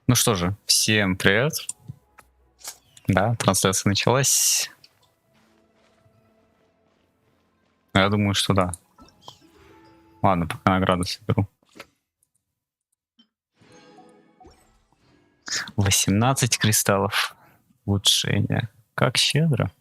Ну что же, всем привет. Да, трансляция началась. Я думаю, что да. Ладно, пока награду соберу. 18 кристаллов улучшения. Как щедро.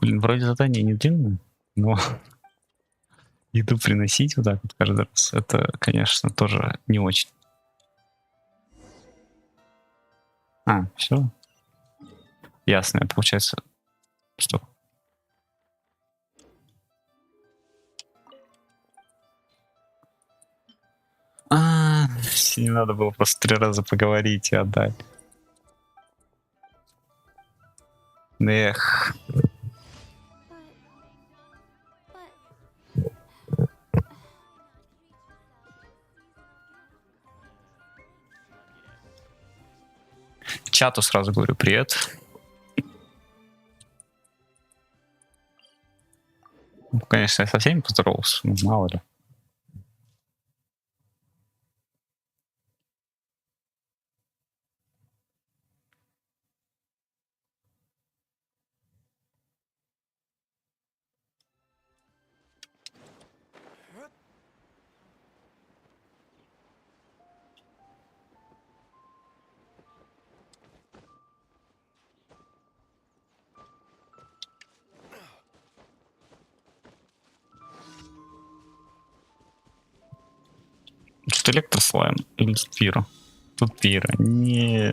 Блин, вроде задание не длинное, но еду приносить вот так вот каждый раз, это, конечно, тоже не очень. А, все. Ясно, получается. Стоп. Не надо было просто 3 раза поговорить и отдать. Эх. Чату сразу говорю привет. Ну, конечно, я со всеми поздоровался, ну, мало ли. Что электрослайм или тут пира? Тут пира. Не.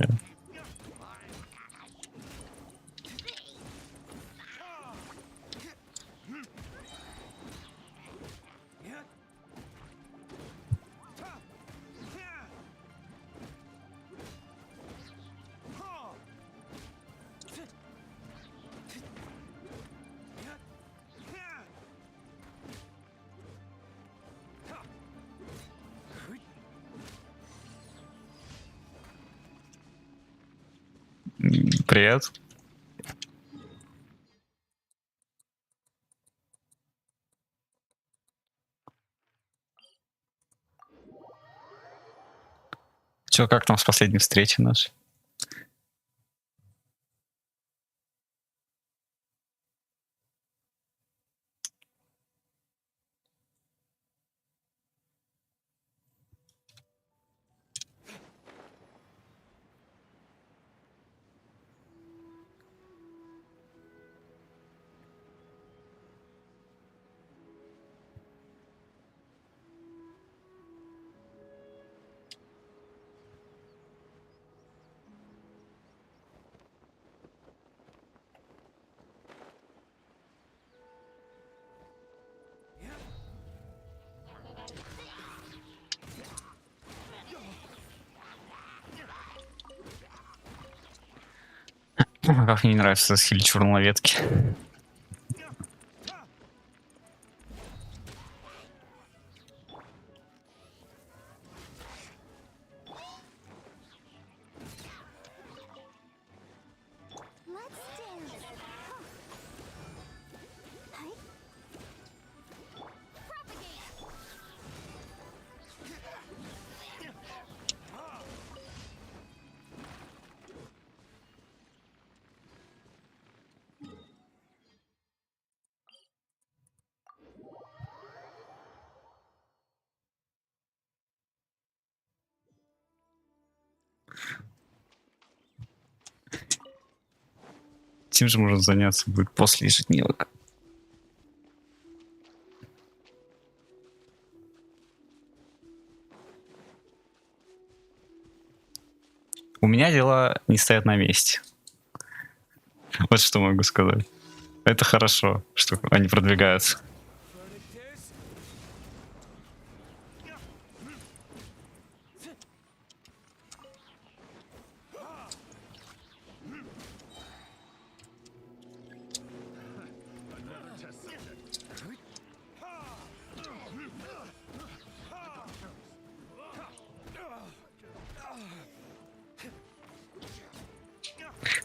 Привет. Чё, как там с последней встречи нашей? Как мне не нравится схиль черной ветки. Тем же можно заняться будет после ежедневок. У меня дела не стоят на месте. Вот что могу сказать. Это хорошо, что они продвигаются.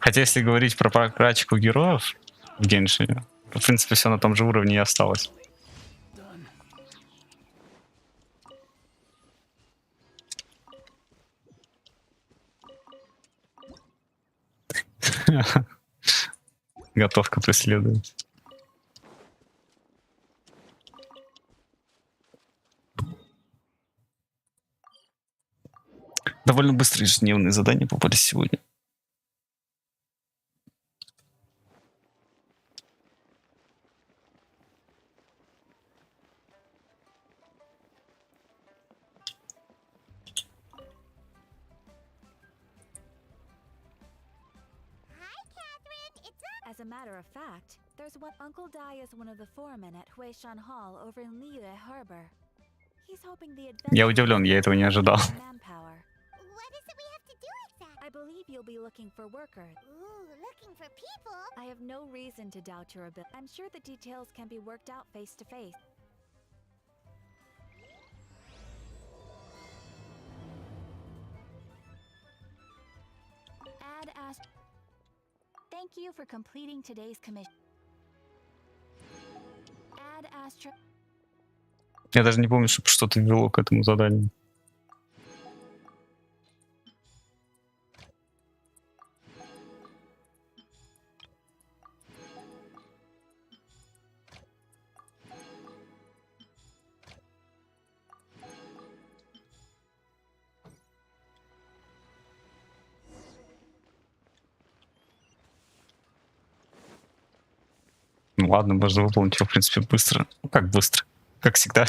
Хотя, если говорить про прокачку героев в Геншине, то, в принципе, все на том же уровне и осталось. Готовка преследует. Довольно быстро ежедневные задания попались сегодня. As a matter of fact, there's one Uncle Dai is one of the foremen at Huishan Hall over in Liyue Harbor. He's hoping the Я удивлен, я этого не ожидал. manpower. What is it we have to do exactly? I believe you'll be looking for workers. Ooh, looking for people? I have no reason to doubt your ability. I'm sure the details can be worked out face to face. Add Ast. Thank you for completing today's commission. Add Astra. Я даже не помню, чтобы что-то вело к этому заданию. Ну ладно, можно выполнить его, в принципе, быстро. Ну как быстро? Как всегда.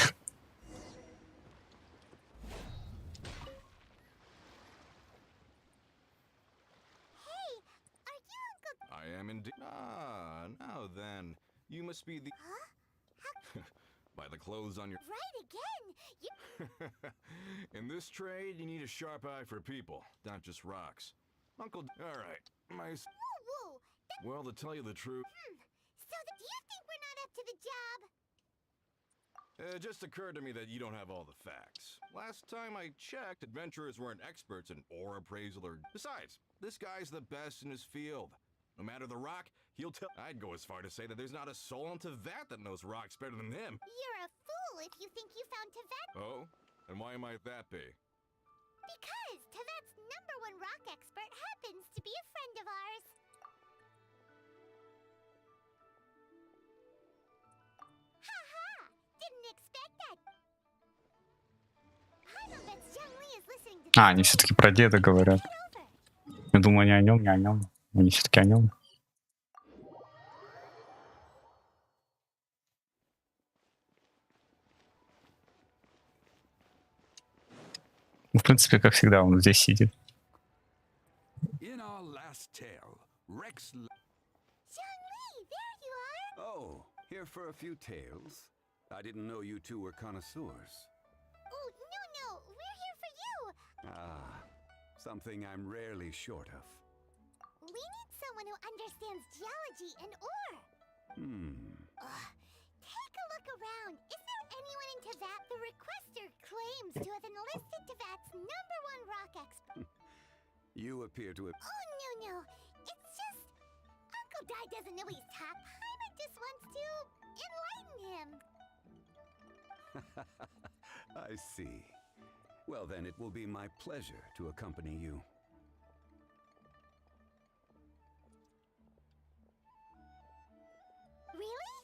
I am indeed. Ah, now then, you must be the. By the clothes on your. Right again. In this trade, you need a sharp eye for people, not just rocks. Uncle. All right, my. Whoa. Well, to tell you the truth. So do you think we're not up to the job? It just occurred to me that you don't have all the facts. Last time I checked, adventurers weren't experts in ore appraisal or. Besides, this guy's the best in his field. No matter the rock, he'll tell. I'd go as far to say that there's not a soul on Tevat that knows rocks better than him. You're a fool if you think you found Tevat. Oh? And why might that be? Because Tevat's #1 rock expert happens to be a friend of ours. Ha-ha! Didn't expect that. I bet Zhang Li is listening to. А, они все-таки про деда говорят. Я думаю, они о нем, не о нем. Они все-таки о нем. Ну, в принципе, как всегда, он здесь сидит. In our last tale, Rex. Zhang Li, there you are. Oh, here for a few tales. I didn't know you two were connoisseurs. Oh, no, we're here for you. Ah, something I'm rarely short of. We need someone who understands geology and ore. Take a look around. Is there anyone in Tevat the requester claims to have enlisted Tevat's #1 rock expert? You appear to have. Oh, no. It's just Uncle Dai doesn't know he's top. Paimon just wants to enlighten him. I see. Well, then it will be my pleasure to accompany you. Really?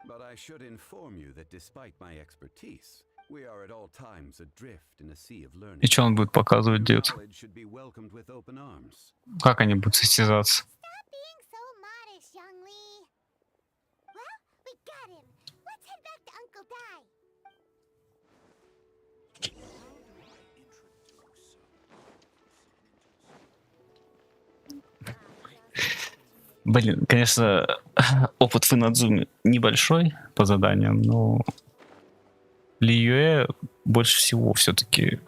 But I should inform you that despite my expertise, we are at all times adrift in a sea of learning. И что он будет показывать, New дед? knowledge should be welcomed with open arms. Как они будут состязаться? Stop being so modest, Zhang Li. Well, we got him. Let's head back to Uncle Dai. Блин, конечно, опыт в Инадзуме небольшой по заданиям, но Лиюэ больше всего все-таки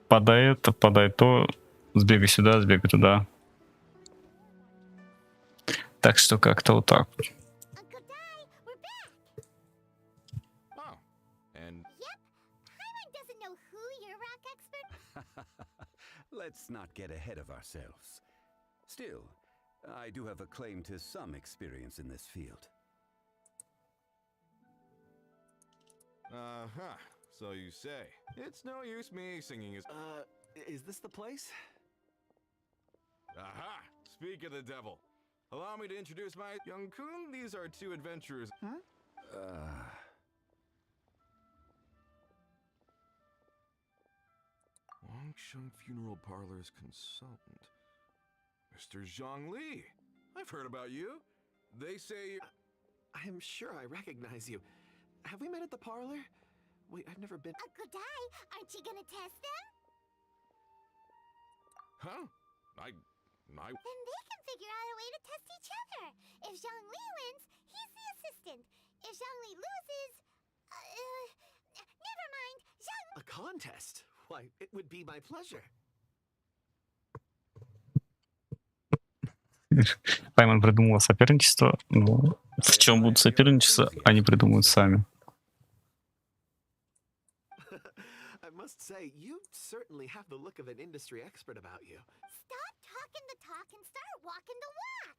подай это, подай то, сбегай сюда, сбегай туда. Так что как-то вот так. Uncle Dai, we're back. Oh. And. Yep. Paimon doesn't know who your rock expert. Let's not get ahead of ourselves. Still, I do have a claim to some experience in this field. Uh-huh. So you say. It's no use me singing his... Is this the place? Aha! Speak of the devil. Allow me to introduce my young Kun. These are two adventurers. Longsheng Funeral Parlor's consultant. Mr. Zhongli. I've heard about you. They say... I'm sure I recognize you. Have we met at the parlor? Wait, I've never been... Godai, aren't you gonna test them? Huh? Then they can figure out a way to test each other. If Zhongli wins, he's the assistant. If Zhongli loses... never mind. A contest? Why, it would be my pleasure. Пайман придумала соперничество, но в чем будут соперничаться, они придумают сами. I must say, you certainly have the look of an industry expert about you. Stop talking the talk and start walking the walk.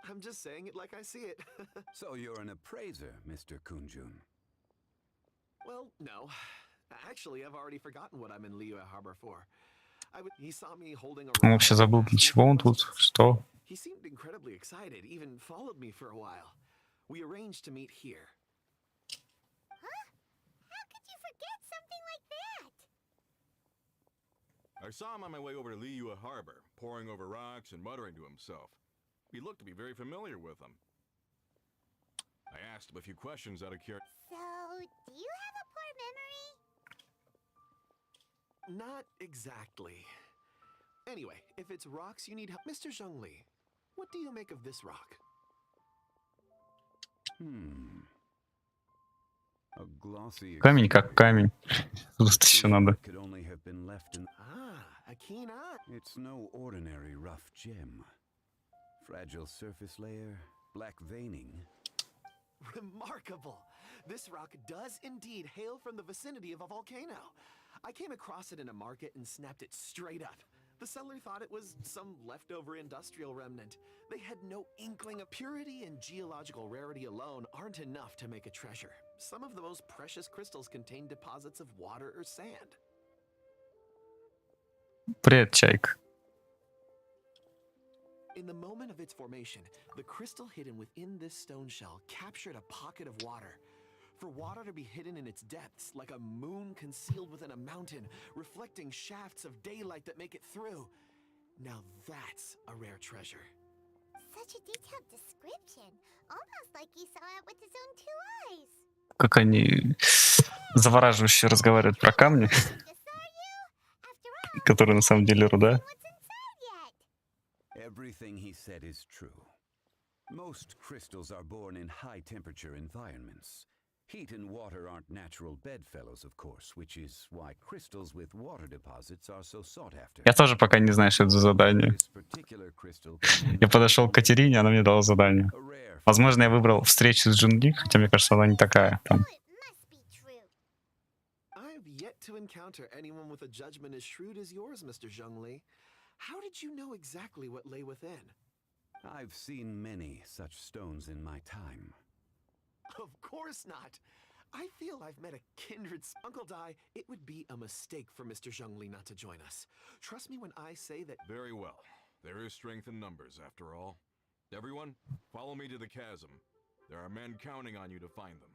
I'm just saying it like I see it. So you're an appraiser, Mr. Kunjun. Well, no. Actually, I've already forgotten what I'm in Liyue Harbor for. He saw me holding a Он вообще забыл, для чего он тут, что. He seemed incredibly excited, even followed me for a while. We arranged to meet here. Huh? How could you forget something like that? I saw him on my way over to Liyue Harbor, poring over rocks and muttering to himself. He looked to be very familiar with them. I asked him a few questions out of curiosity. So, do you have a poor memory? Not exactly. Anyway, if it's rocks you need help... Mr. Zhongli, what do you make of this rock? A glossy... Камень как камень. Тут еще надо. Could only have been left in... A keen eye. It's no ordinary rough gem. Fragile surface layer, black veining. Remarkable. This rock does indeed hail from the vicinity of a volcano. I came across it in a market and snapped it straight up. The seller thought it was some leftover industrial remnant. They had no inkling of purity and geological rarity alone aren't enough to make a treasure. Some of the most precious crystals contain deposits of water or sand. Привет, чайка. In the moment of its formation, the crystal hidden within this stone shell captured a pocket of water. For water to be hidden in its depths, like a moon concealed within a mountain, reflecting shafts of daylight that make it through. Now that's a rare treasure. Such a detailed description. Almost like he saw it with his own two eyes. Как они завораживающе разговаривают про камни, Just saw you. After all, которые на самом деле руда. what's inside yet? Everything he said is true. Most crystals are born in high-temperature environments. Heat and water aren't natural bedfellows, of course, which is why crystals with water deposits are so sought after. Я тоже пока не знаю, что это за задание. This particular crystal Я подошел к Катерине, она мне дала задание. a rare Возможно, я выбрал встречу с Джунги, хотя мне кажется, она не такая. Там. Oh, it must be true. I've yet to encounter anyone with a judgment as shrewd as yours, Mr. Zhongli. How did you know exactly what lay within? I've seen many such stones in my time. Of course not. I feel I've met a kindred... Uncle Dai, it would be a mistake for Mr. Zhongli not to join us. Trust me when I say that... Very well. There is strength in numbers, after all. Everyone, follow me to the chasm. There are men counting on you to find them.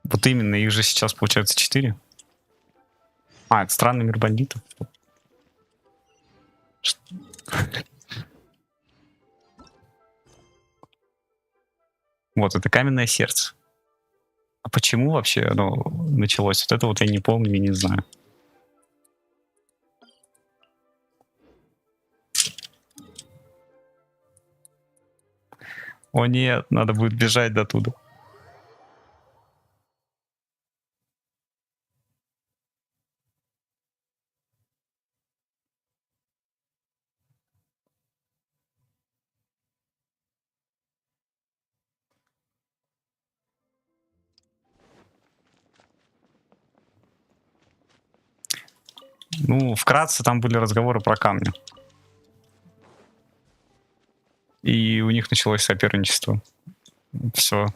Вот именно, их же сейчас получается 4. А, это странный мир бандитов. Вот, это каменное сердце. А почему вообще оно началось? Вот это вот я не помню и не знаю. О нет, надо будет бежать до туда. Ну, вкратце, там были разговоры про камни. И у них началось соперничество. Все.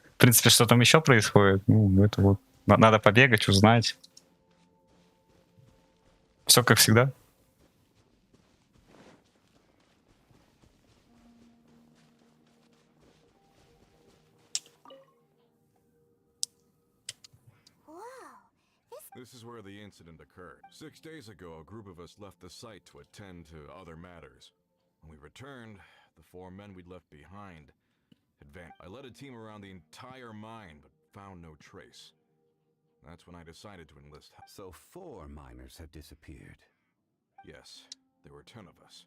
В принципе, что там еще происходит? Ну, это вот надо побегать, узнать. Все как всегда. This is where the incident occurred. 6 days ago, a group of us left the site to attend to other matters. When we returned, the 4 men we'd left behind had vanished. I led a team around the entire mine, but found no trace. That's when I decided to enlist help. So 4 miners have disappeared. Yes, there were 10 of us.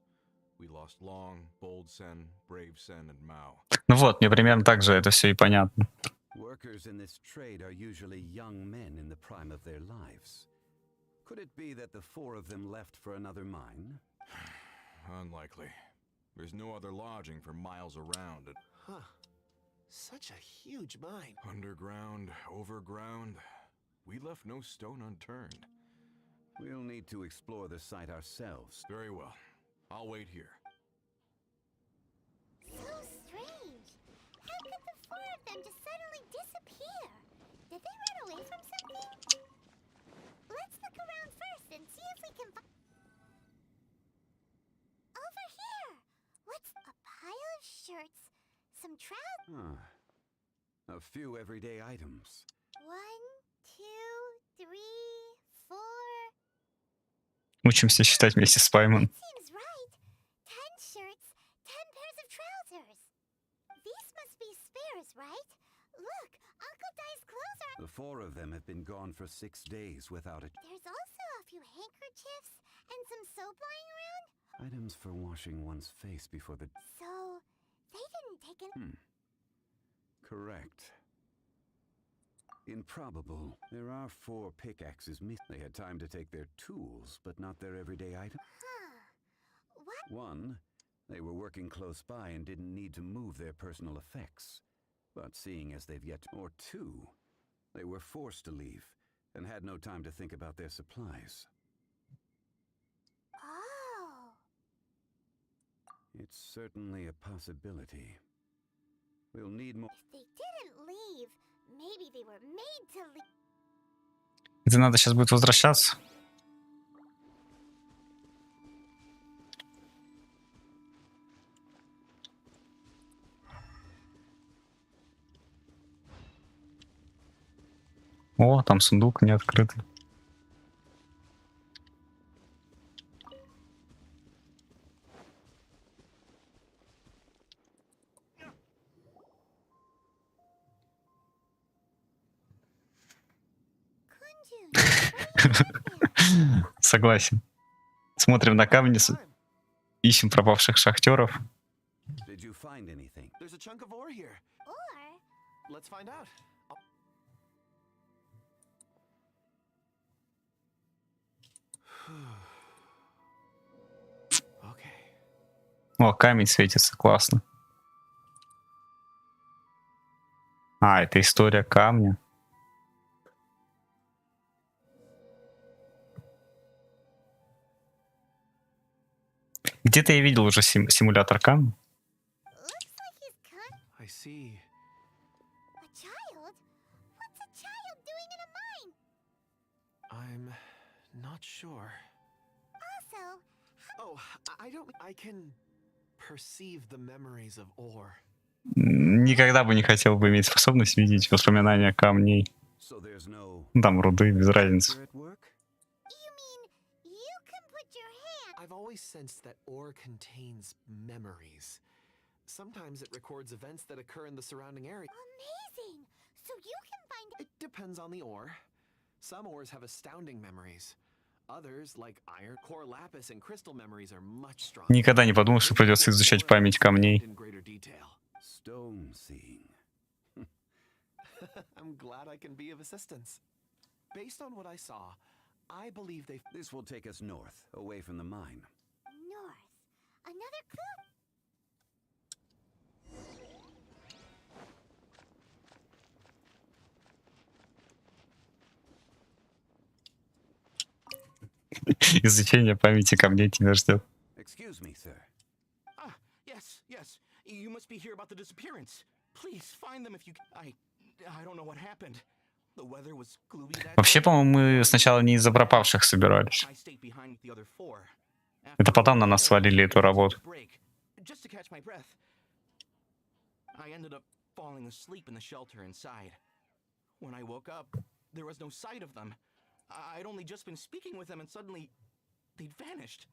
We lost Long, Bold Sen, Brave Sen, and Mao. Ну вот, мне примерно так же это все и понятно. Workers in this trade are usually young men in the prime of their lives. Could it be that the 4 of them left for another mine? Unlikely. There's no other lodging for miles around. Huh. Such a huge mine. Underground, overground. We left no stone unturned. We'll need to explore the site ourselves. Very well. I'll wait here. So strange. How could the 4 of them just suddenly disappear? Did they run away from something? Let's look around first and see if we can find... Over here! What's a pile of shirts, some trousers... A few everyday items. 1, 2, 3, 4... Учимся считать вместе с Паймон. Seems right. 10 shirts, 10 pairs of trousers. These must be spares, right? Look, Uncle Dai's clothes are... The 4 of them have been gone for 6 days without it. There's also a few handkerchiefs and some soap lying around. Items for washing one's face before the... So, they didn't take an... Correct. Improbable. There are 4 pickaxes missing. They had time to take their tools, but not their everyday items. Huh. What? 1, they were working close by and didn't need to move their personal effects. But seeing as they've yet... Or 2, they were forced to leave and had no time to think about their supplies. Oh. It's certainly a possibility. We'll need more... If they didn't leave, maybe they were made to leave. Это надо сейчас будет возвращаться. О, там сундук не открытый. Согласен. Смотрим на камни, ищем пропавших шахтеров. Did you find anything? There's a chunk of ore here. Or... Let's find out. Okay. О, камень светится, классно. А, это история камня. Где-то я видел уже симулятор камня. Looks like he's kind... I see. A child? What's a child doing in a mine? I'm not sure. Also, Oh, I don't... I can perceive the memories of ore. Никогда бы не хотел бы иметь способность видеть воспоминания камней. So there's no... Там руды, без разницы. You're at work? you mean you can put your hand... I've always sensed that ore contains memories. Sometimes it records events that occur in the surrounding area. Amazing! So you can find... It depends on the ore. Some ores have astounding memories. Others, like iron, core lapis, and crystal memories, are much stronger. Никогда не подумал, что придется изучать память камней. In greater detail. Stone seeing. I'm glad I can be of assistance. Based on what I saw, I believe they... This will take us north, away from the mine. North. Another clue? Изучение памяти камней тебя ждет. Excuse me, sir. Ah, yes, yes. You must be here about the disappearance. Please find them if you. I don't know what happened. The weather was gloomy that Вообще, day. по-моему, мы сначала не из-за пропавших собирались. I stayed behind with the other four. Это потом на нас свалили эту работу. Just to catch my breath. I ended up falling asleep in the shelter inside. When I woke up, there was no sight of them. I'd only just been speaking with them and suddenly they'd vanished.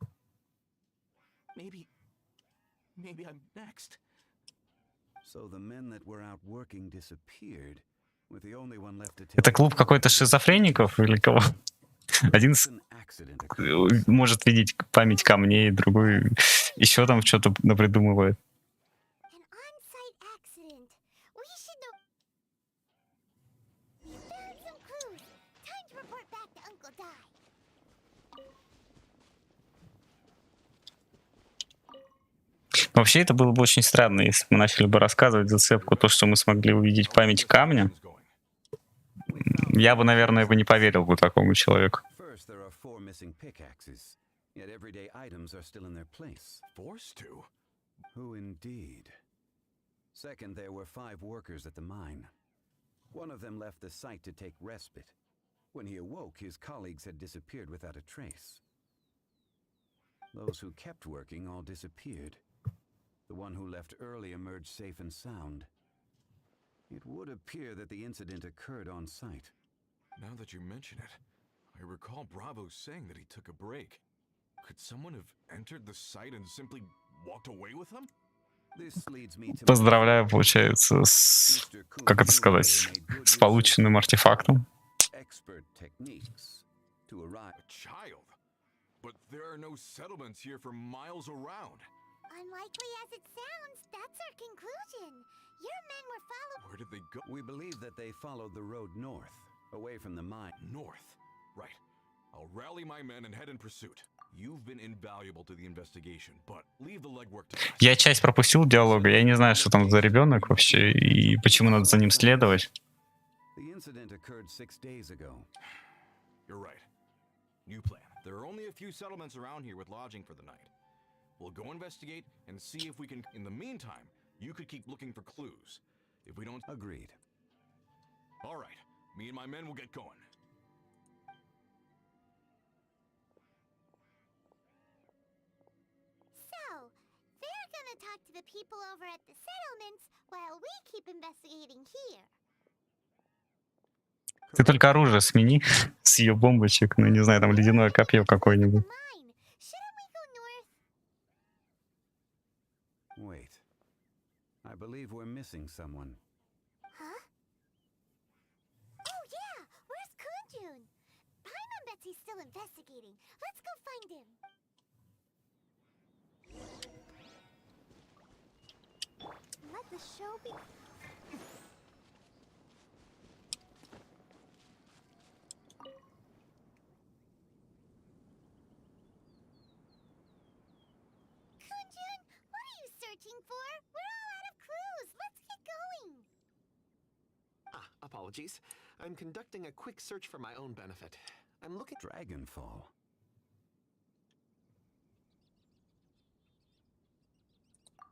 Maybe I'm next. So the men that were out working disappeared, with the only one left to tell. Это клуб какой-то шизофреников или кого? Один An accident occurred. может видеть память камней, другой еще там что-то напридумывает. An on-site accident. We should know. We found some clues. Time to report back to Uncle Di. Вообще, это было бы очень странно, если бы мы начали бы рассказывать зацепку, то, что мы смогли увидеть память камня. Я бы, наверное, не поверил бы такому человеку. First, there are 4 missing pickaxes, yet everyday items are still in their place. Forced to? Who indeed? Second, there were 5 workers at the mine. One of them left the site to take respite. When he awoke, his colleagues had disappeared without a trace. Those who kept working all disappeared. The one who left early emerged safe and sound. It would appear that the incident occurred on site. Now that you mention it, I recall Bravo saying that he took a break. Could someone have entered the site and simply walked away with them? This leads me to Поздравляю, получается, с, как это сказать, с полученным артефактом. expert techniques to arrive. A child? But there are no settlements here for miles around. Unlikely as it sounds, that's our conclusion. Your men were followed. Where did they go? We believe that they followed the road north, away from the mine. North. Right. I'll rally my men and head in pursuit. You've been invaluable to the investigation, but leave the legwork to us. Я часть пропустил диалога, я не знаю, что там за ребенок вообще и почему надо за ним следовать. The incident occurred 6 days ago. You're right. New plan. There are only a few settlements around here with lodging for the night. We'll go investigate and see if we can. In the meantime, you could keep looking for clues. If we don't. Agreed. All right. Me and my men will get going. So, they're gonna talk to the people over at the settlements while we keep investigating here. Ты только оружие смени с ее бомбочек, ну не знаю, там ледяное копье какое-нибудь. Mine. Shouldn't we go north? Wait. I believe we're missing someone. Huh? Oh yeah, where's Kunjun? Paimon bets he's still investigating. Let's go find him. Let the show be. Kunjun, what are you searching for? We're all out of clues. Let's get going. Apologies. I'm conducting a quick search for my own benefit. I'm looking. Dragonfall.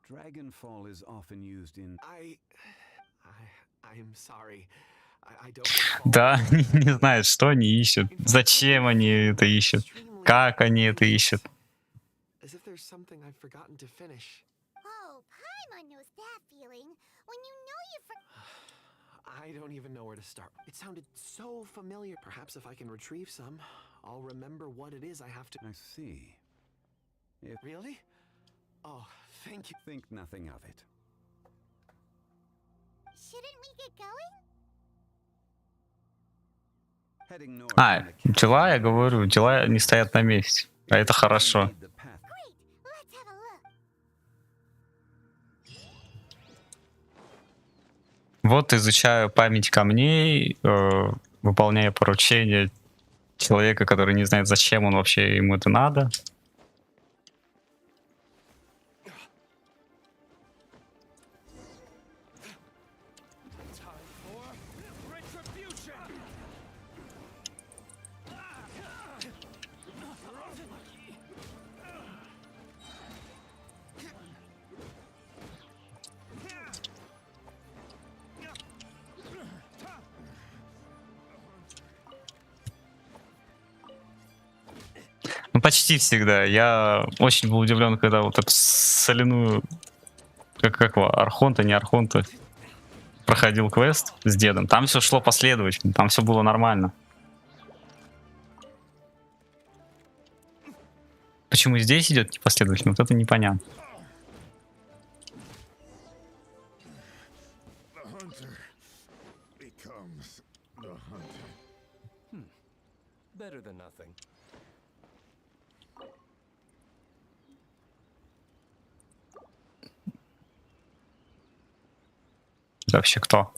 Dragonfall is often used in. I'm sorry. I don't recall. Да, они не знают, что они ищут, зачем они это ищут, как они это ищут. As if there's something I've forgotten to finish. Oh, Paimon knows that feeling. When you know you I don't even know where to start. It sounded so familiar. Perhaps if I can retrieve some, I'll remember what it is I have to. I see. Really? Oh, thank you. Think nothing of it. Shouldn't we get going? Heading north. А, from the capital, дела, я говорю, дела не стоят на месте, а это хорошо. lead the path. Great, let's have a look. Вот изучаю память камней, выполняю поручение человека, который не знает, зачем он вообще ему это надо. почти всегда. Я очень был удивлен, когда вот эту соляную, как его, Архонта, не Архонта, проходил квест с дедом. Там все шло последовательно, там все было нормально. Почему здесь идет непоследовательно, вот это непонятно. Better than nothing. Это вообще кто?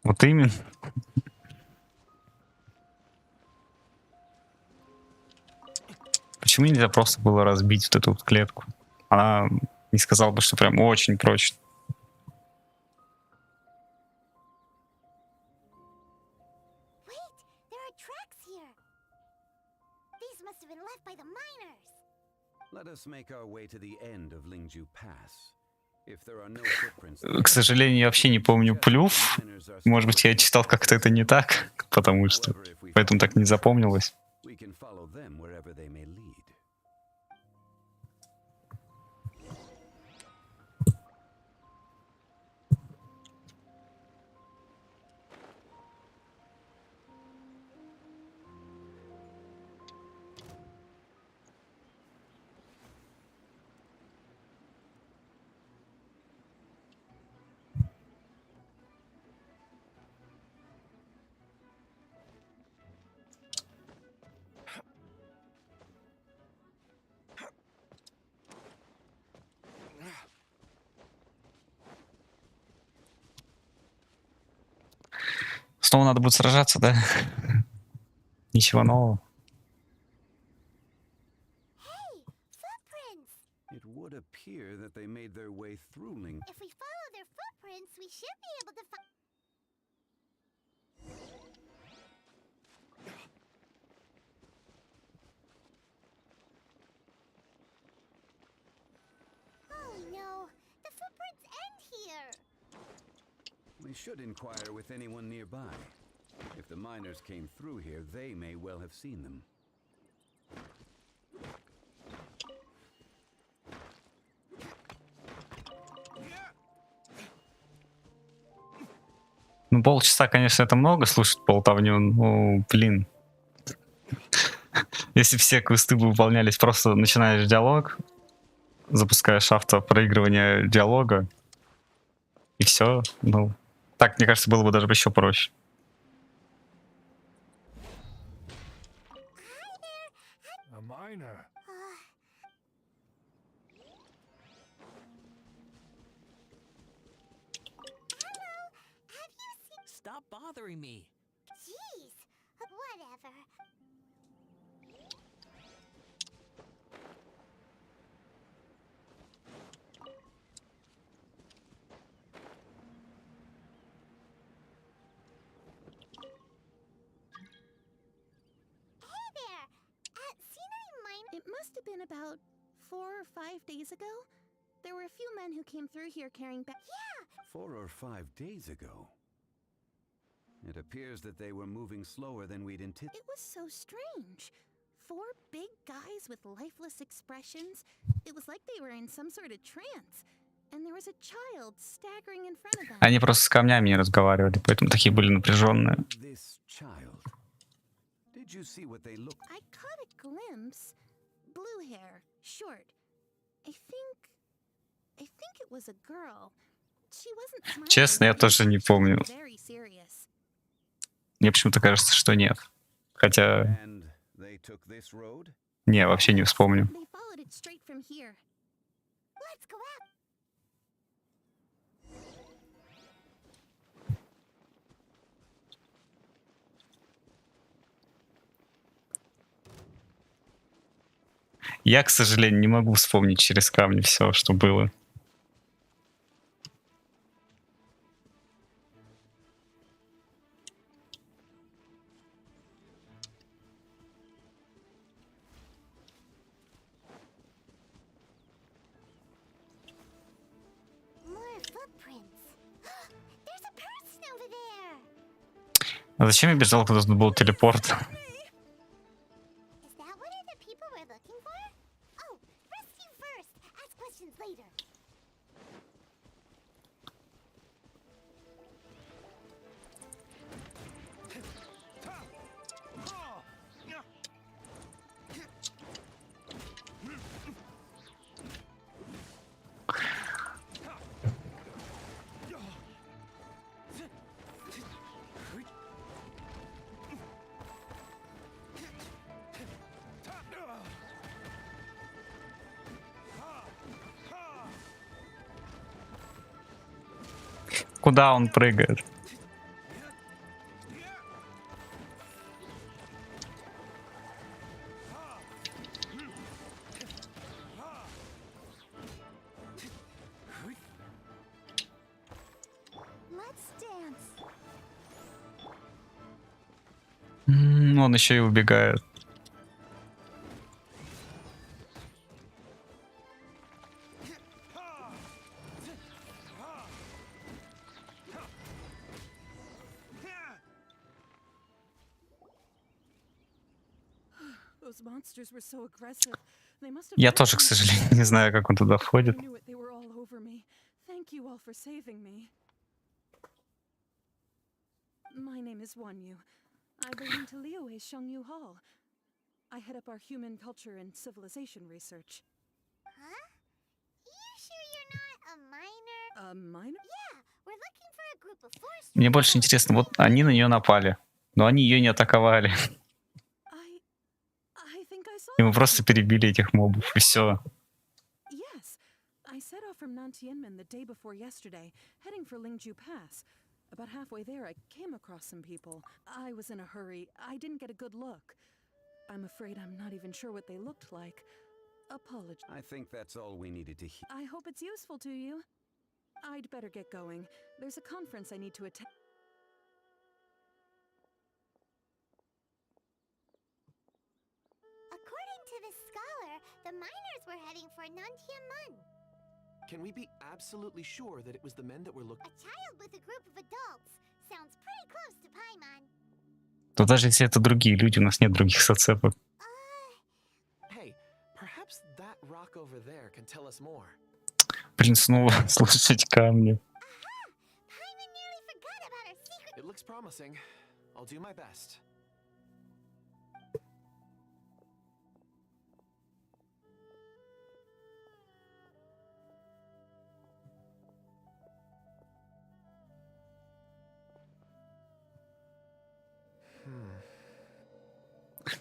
Вот именно. Почему нельзя просто было разбить вот эту вот клетку? Она не сказала бы, что прям очень прочно. Wait, there are tracks here. These must have been left by the miners. Let us make our way to the end of Lingju Pass. If there are no footprints К сожалению, я вообще не помню плюв. Может быть, я читал как-то это не так, потому что поэтому так не запомнилось. we can follow them wherever they may lead. Снова надо будет сражаться, да? Ничего нового. Hey, footprints! It would appear that they made their way through Ling. If we follow their footprints, we should be able to find. Oh no, the footprints end here. We should inquire with anyone nearby. If the miners came through here, they may well have seen them. Ну, полчаса, конечно, это много слушать болтовню. Ну, блин. Если все квесты бы выполнялись, просто начинаешь диалог, запускаешь автопроигрывание диалога, и все. Ну, так, мне кажется, было бы даже еще проще. A miner. Stop bothering me. Jeez, whatever. Hey there! Seen any mine? It must have been about 4 or 5 days ago. There were a few men who came through here carrying back. 4 or 5 days ago. It appears that they were moving slower than we'd anticipated. It was so strange. 4 big guys with lifeless expressions. It was like they were in some sort of trance. And there was a child staggering in front of them. Они просто с камнями не разговаривали, поэтому такие были напряженные. This child. Did you see what they looked? I caught a glimpse. Blue hair, short. I think it was a girl. She wasn't smiling. Честно, я тоже не помню. Very serious. Мне почему-то кажется, что нет. Хотя, And they took this road? не, вообще не вспомню. They followed it straight from here. Let's go out. Я, к сожалению, не могу вспомнить через камни все, что было. More footprints. There's a person over there. А зачем я бежал, когда тут был телепорт? Is that what are the people we're looking for? Oh, rescue first. Ask questions later. Куда он прыгает? Let's dance. Он еще и убегает. Those monsters were so aggressive. They must have Я hurt тоже, к me. сожалению, не знаю, как он туда входит. I knew it. They were all over me. Thank you all for saving me. My name is Wanyu. I belong to Liyue Shengyu Hall. I head up our human culture and civilization research. Huh? You sure you're not a minor? A minor? Yeah, we're looking for a group of forest. Мне больше интересно, вот они на нее напали, но они ее не атаковали. I think I saw И мы them. просто перебили этих мобов, и все. Yes. I set off from Nantianmen the day before yesterday, heading for Lingju Pass. About halfway there, I came across some people. I was in a hurry. I didn't get a good look. I'm afraid I'm not even sure what they looked like. Apologies. I think that's all we needed to hear. I hope it's useful to you. I'd better get going. There's a conference I need to attend. According to the scholar, the miners were heading for Nantianmen. Can we be absolutely sure that it was the men that were looking? A child with a group of adults. Sounds pretty close to Paimon. То даже если это другие люди, у нас нет других зацепок. Hey, perhaps that rock over there can tell us more. Блин, снова слушать камни. Paimon nearly forgot about our secret. It looks promising. I'll do my best.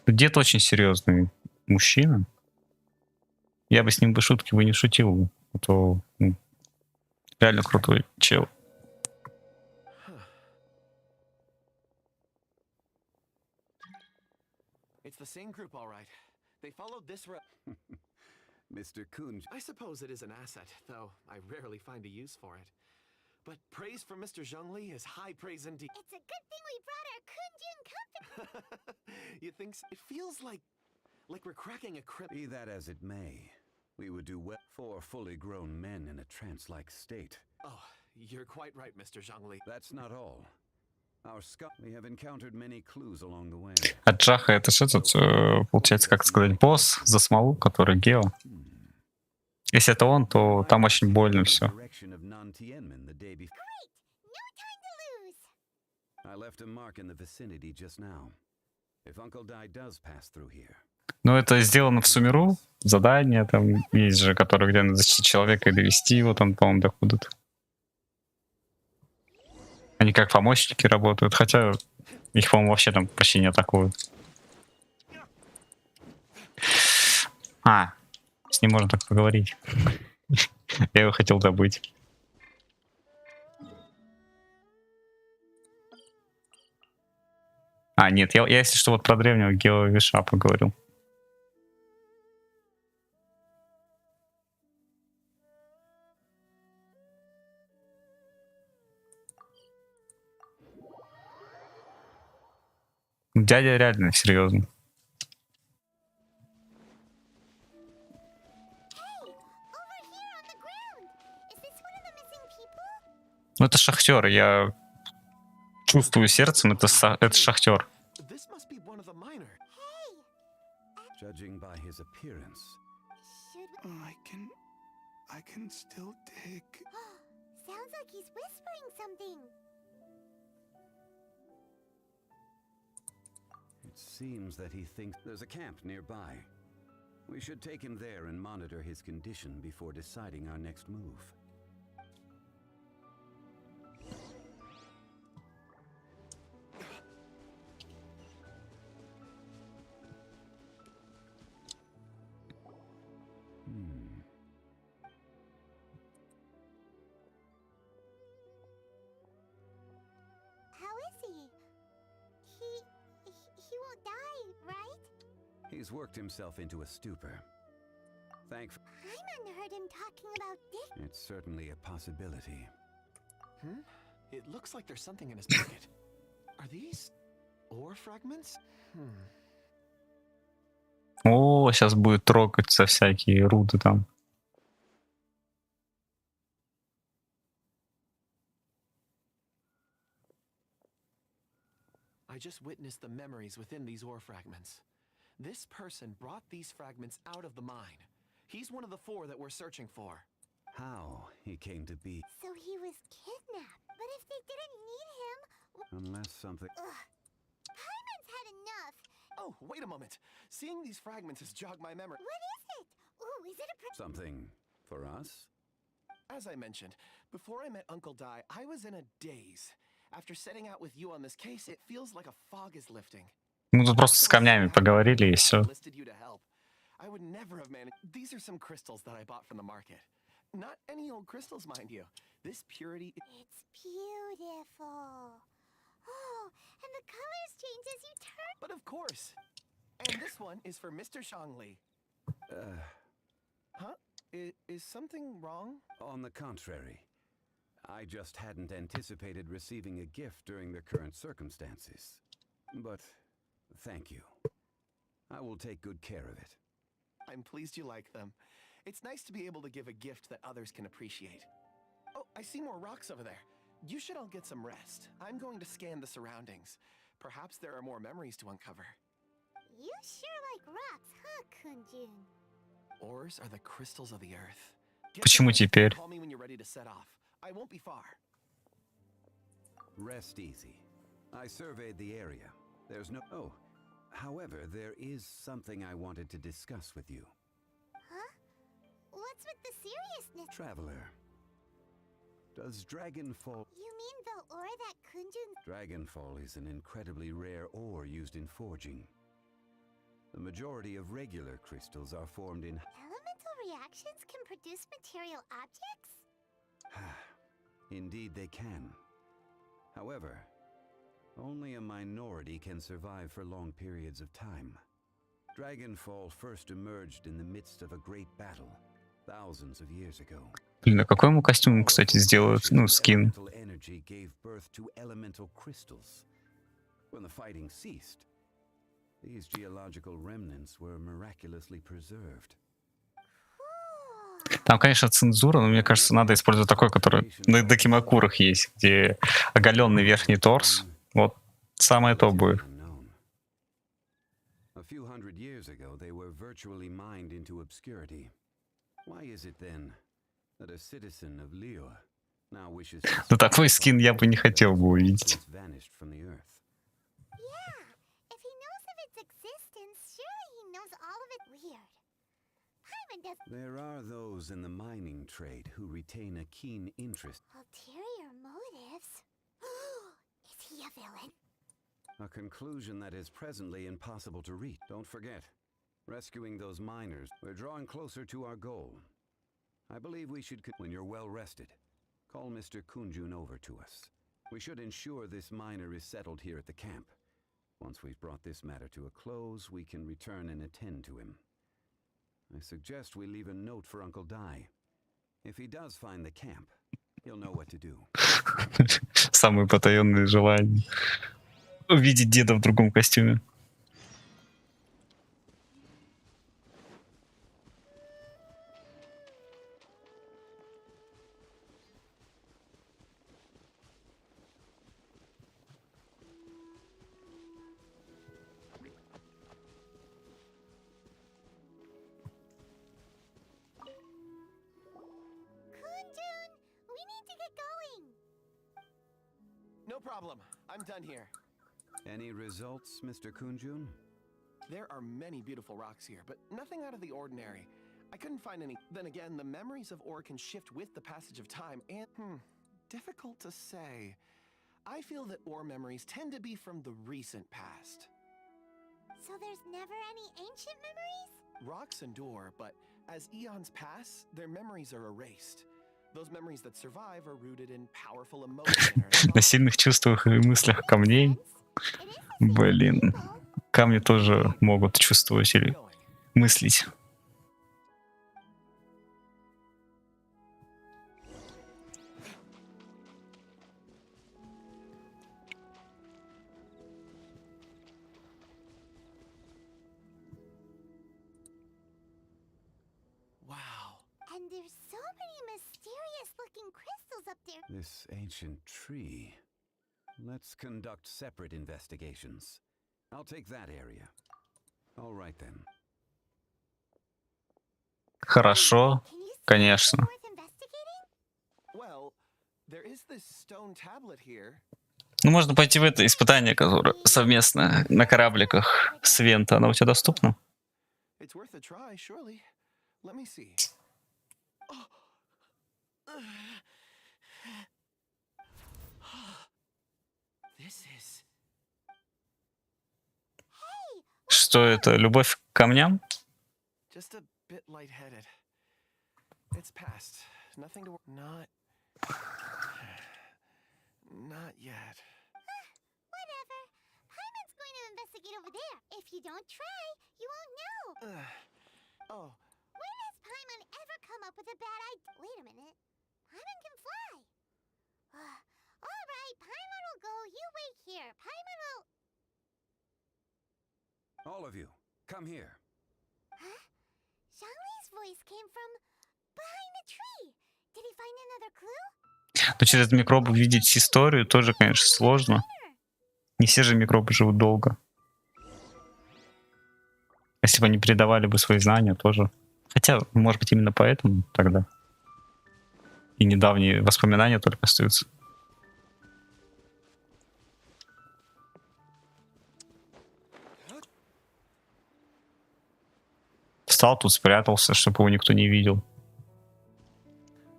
Дед очень серьезный мужчина. Я бы с ним бы шутки бы не шутил бы. А то реально крутой чел. It's the same group, all right. They followed this route. Mr. Kunj, I suppose it is an asset, though I rarely find a use for it. But praise from Mr. Zhongli is high praise indeed. It's a good thing we brought our Kunjun company. You think so? It feels like we're cracking a crypt. be that as it may, we would do well for fully grown men in a trance-like state. Oh, you're quite right, Mr. Zhongli. That's not all. Our we have encountered many clues along the way. А Джаха это же этот, получается, как сказать, босс за смолу, который Гео. Если это он, то там очень больно все. Direction of Nantianmen the day before. Great! No time to lose. I left a mark in the vicinity just now. If Uncle Dai does pass through here, Но это сделано в Сумеру. Задания там есть же, которые где надо защитить человека и довести его там, по-моему, доходят. Они как помощники работают, хотя их, по-моему, вообще там почти не атакуют. А, с ним можно так поговорить. Я его хотел добыть. А, нет, я если что, вот про древнего Гео Виша поговорил. Дядя реально серьезно. Ну это шахтер, я чувствую сердцем, это шахтер. This must be one of the minor. Judging by his appearance, I can still dig. Sounds like he's whispering something. it seems that he thinks there's a camp nearby. We should take him there and monitor his condition before deciding our next move. How is he? He won't die, right? He's worked himself into a stupor. Thankfully, Hyman heard him talking about this. it's certainly a possibility. It looks like there's something in his pocket. Are these ore fragments? О, сейчас будет трогаться всякие руды там. I just witnessed the memories within these ore fragments. This person brought these fragments out of the mine. He's one of the 4 that we're searching for. How he came to be, So he was kidnapped. But if they didn't need him, unless something... Hyman's had enough. Oh, wait a moment. Seeing these fragments has jogged my memory. What is it? Ooh, is it a Something for us? As I mentioned, before I met Uncle Dai, I was in a daze. After setting out with you on this case, it feels like a fog is lifting. Мы тут просто с камнями поговорили и все. Listed you to help. I would never have managed. These are some crystals that I bought from the market. Not any old crystals, mind you. This purity. It's beautiful. Oh, and the colors change as you turn. But of course. And this one is for Mr. Shangli. Huh? Is something wrong? On the contrary. I just hadn't anticipated receiving a gift during the current circumstances. But thank you. I will take good care of it. I'm pleased you like them. It's nice to be able to give a gift that others can appreciate. Oh, I see more rocks over there. You should all get some rest. I'm going to scan the surroundings. Perhaps there are more memories to uncover. You sure like rocks, huh, Kunjun? Ores are the crystals of the earth. Get Почему some rest and теперь? Call me when you're ready to set off. I won't be far. Rest easy. I surveyed the area. There's no... Oh, however, there is something I wanted to discuss with you. Huh? What's with the seriousness? Traveler, does Dragonfall... You mean the ore that Kunjun... Dragonfall is an incredibly rare ore used in forging. The majority of regular crystals are formed in... Elemental reactions can produce material objects? Indeed they can. However, only a minority can survive for long periods of time. Dragonfall first emerged in the midst of a great battle, thousands of years ago. Блин, а какой ему костюм, кстати, сделают? Ну, скин. Elemental energy gave birth to elemental crystals. When the fighting ceased, these geological remnants were miraculously preserved. Там, конечно, цензура, но мне кажется, надо использовать такой, который на докимакурах есть, где оголенный верхний торс. Вот самое то будет. A few hundred years ago, they were virtually mined into obscurity. Why is it then that a citizen of Leo now wishes to... Но такой скин я бы не хотел бы увидеть. vanished from the earth? Yeah, if he knows of its existence, surely he knows all of it weird. Hyman does... There are those in the mining trade who retain a keen interest. Ulterior motives? Is he a villain? A conclusion that is presently impossible to reach. Don't forget, rescuing those miners, we're drawing closer to our goal. I believe we should, when you're well rested, call Mr. Kunjun over to us. We should ensure this miner is settled here at the camp. Once we've brought this matter to a close, we can return and attend to him. I suggest we leave a note for Uncle Dai. If he does find the camp, he'll know what to do. Самые потаенные желания. увидеть деда в другом костюме. Kunjun, we need to get going. No problem. I'm done here. Any results, Mr. Kunjun? There are many beautiful rocks here, but nothing out of the ordinary. I couldn't find any. Then again, the memories of ore can shift with the passage of time, and difficult to say. I feel that ore memories tend to be from the recent past. So there's never any ancient memories? Rocks endure, but as eons pass, their memories are erased. Those memories that survive are rooted in powerful emotion or На сильных чувствах и мыслях камней. Блин. Камни тоже могут чувствовать или мыслить. Wow. And there's so many mysterious looking crystals up there. This ancient tree. Let's conduct separate investigations. I'll take that area. All right then. Хорошо, Can you see конечно. what's worth investigating? Well, there is this stone tablet here. Ну, можно пойти в это испытание, которое совместно на корабликах с Вента. Оно у тебя доступно? It's worth a try, surely. Let me see. This is... Что это? Любовь к камням? just a bit lightheaded. It's past. Nothing to... Not yet. Whatever. Paimon's going to investigate over there. If you don't try, you won't know. Oh, When has Paimon ever come up with a bad idea? Wait a minute. Paimon can fly. All right, Paimon will go. You wait here. Paimon will... All of you, come here. Huh? Xianglei's voice came from behind the tree. Did he find another clue? Но через микробы видеть историю тоже, конечно, сложно. Не все же микробы живут долго. Если бы они передавали бы свои знания, тоже. Хотя, может быть, именно поэтому тогда. И недавние воспоминания только остаются. Встал тут, спрятался, чтобы его никто не видел.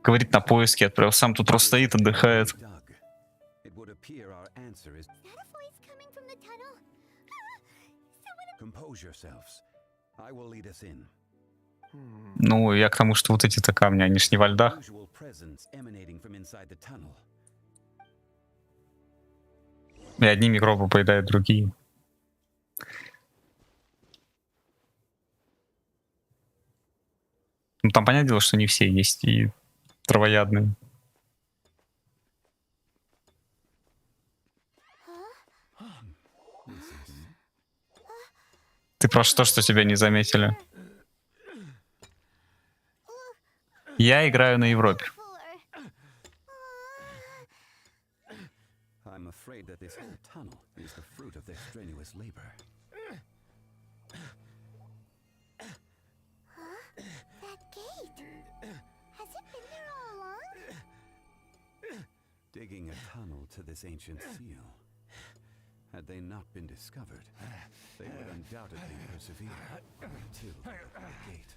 Говорит, на поиски отправил. Сам тут просто стоит, отдыхает. Doug, it would appear our answer is... Is that a voice coming from the tunnel? Someone... Compose yourselves. I will lead us in. Ну, я к тому, что вот эти-то камни, они ж не во льдах. Unusual presence emanating from inside the tunnel. И одни микробы поедают другие. Ну, там понятное дело, что не все есть и травоядные. Ты про что тебя не заметили? Я играю на Европе. I'm afraid that this whole tunnel is the fruit of their strenuous labor. That gate. Has it been there all along? Digging a tunnel to this ancient seal. Had they not been discovered, they would undoubtedly persevere until the gate.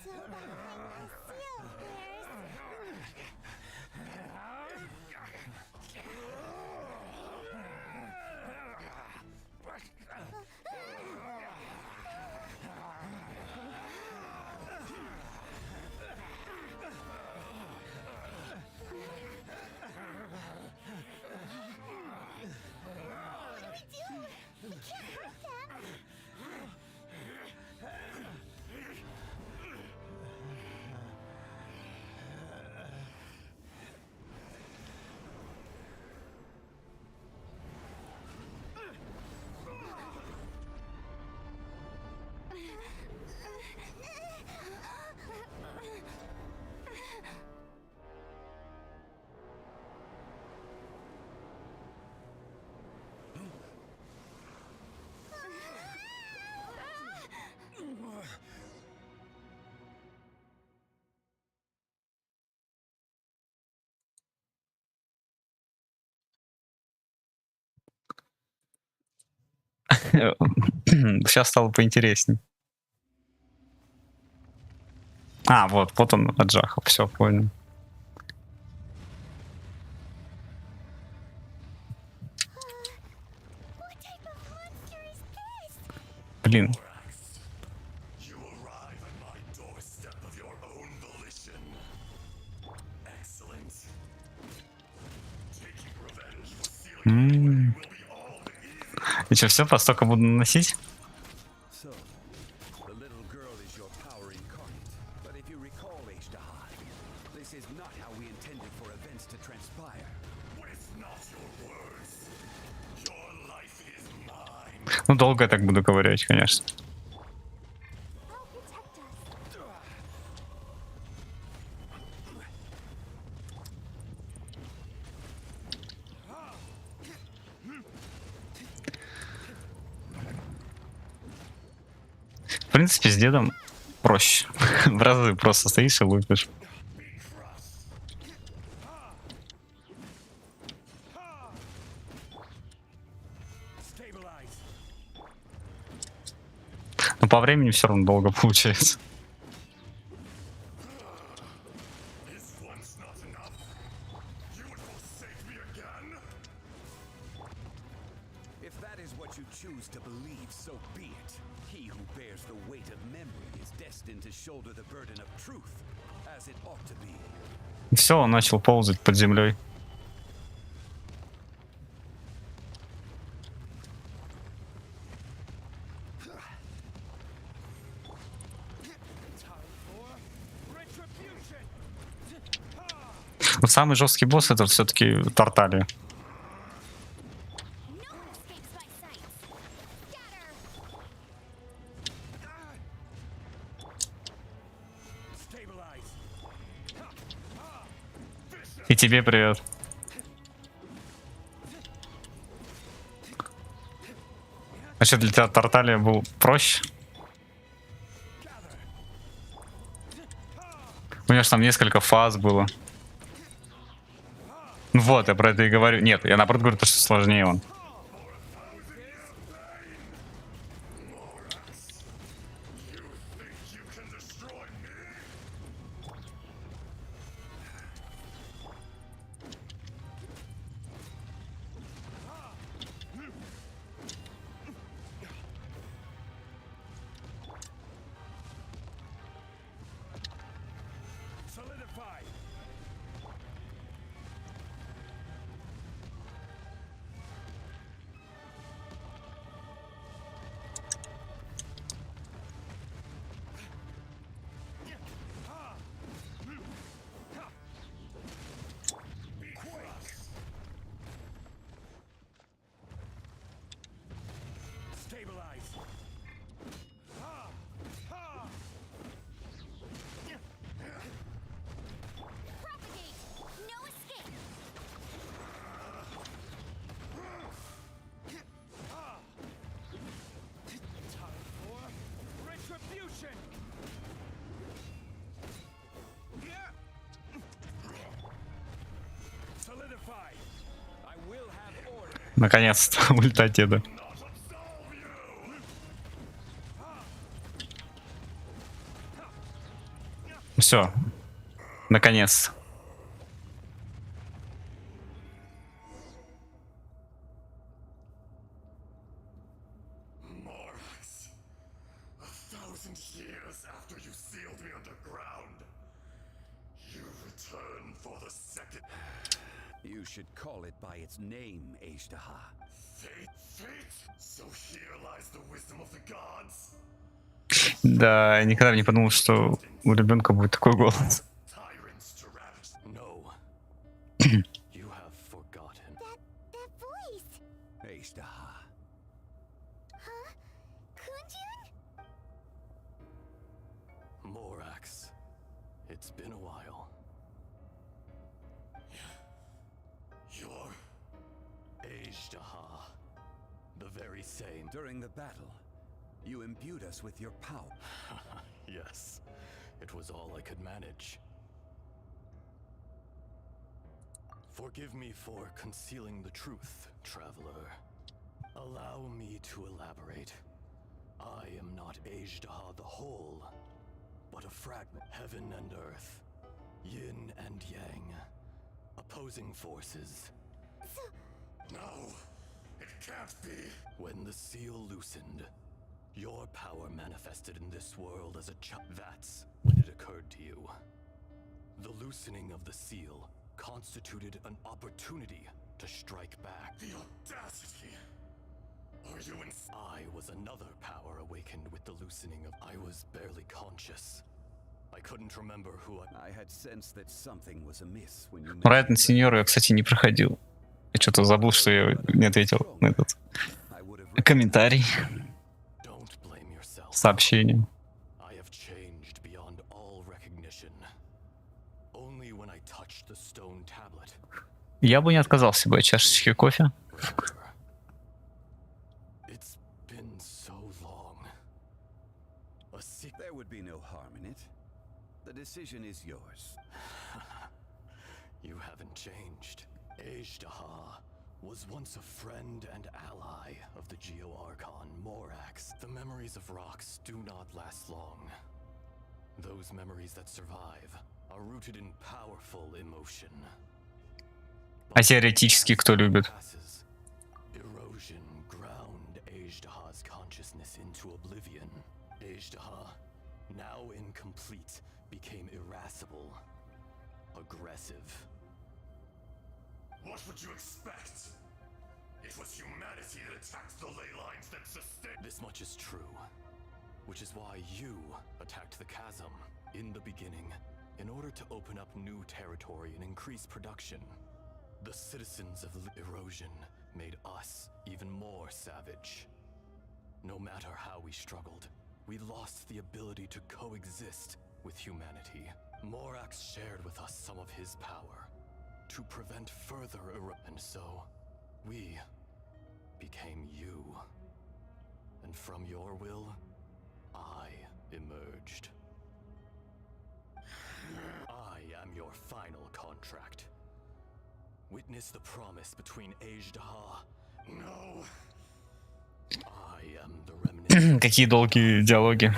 So behind the seal, Сейчас стало поинтересней. А, вот он, Аджаха, все, понял. Блин. И что, все, постолько буду наносить? Ну, долго я так буду ковырять, конечно. В принципе, с дедом проще. В разы просто стоишь и лупишь. Но по времени все равно долго получается. Все, он начал ползать под землей. Но самый жесткий босс это все-таки Тарталия. И тебе привет. А что, для тебя Тарталия был проще? У меня же там несколько фаз было. Ну вот, я про это и говорю. Нет, я наоборот говорю, что сложнее он. Наконец-то ульта деда. Все. Наконец. You should call it by its name, Ejdaha. Fate. So here lies the wisdom of the gods. Да, я никогда не подумал, что у ребенка будет такой голос. No. You have forgotten. That voice. Ejdaha. Huh? Kunjun? Morax. It's been a while. You're Ejdaha. The very same. During the battle, you imbued us with your power. Yes. It was all I could manage. Forgive me for concealing the truth, traveler. Allow me to elaborate. I am not Ejdaha the whole, but a fragment. Heaven and earth, yin and yang, opposing forces. No, it can't be. When the seal loosened, your power manifested in this world as a child. That's when it occurred to you. The loosening of the seal constituted an opportunity to strike back. The audacity! Are you I was another power awakened with the loosening of... I was barely conscious. I couldn't remember who I had sensed that something was amiss when you Райтон Сеньор я, кстати, не проходил. Я что-то забыл, что я не ответил на этот комментарий. Сообщение. Я бы не отказался бы от чашечки кофе. There would be no harm in it. The decision is yours. You haven't changed. Ejdaha was once a friend and ally of the Geo-Archon Morax. The memories of rocks do not last long. Those memories that survive are rooted in powerful emotion. А теоретически кто любит? Erosion ground Ejdaha's consciousness into oblivion. Ejdaha, now incomplete, became irascible, aggressive. What would you expect? It was humanity that attacked the ley lines that sustained. This much is true, which is why you attacked the chasm in the beginning in order to open up new territory and increase production. The citizens of erosion made us even more savage. No matter how we struggled, we lost the ability to coexist with humanity. Morax shared with us some of his power to prevent further and so we became you. And from your will, I emerged. I am your final contract. Witness the promise between Ejdaha. No. I am the remnant. Какие долгие диалоги.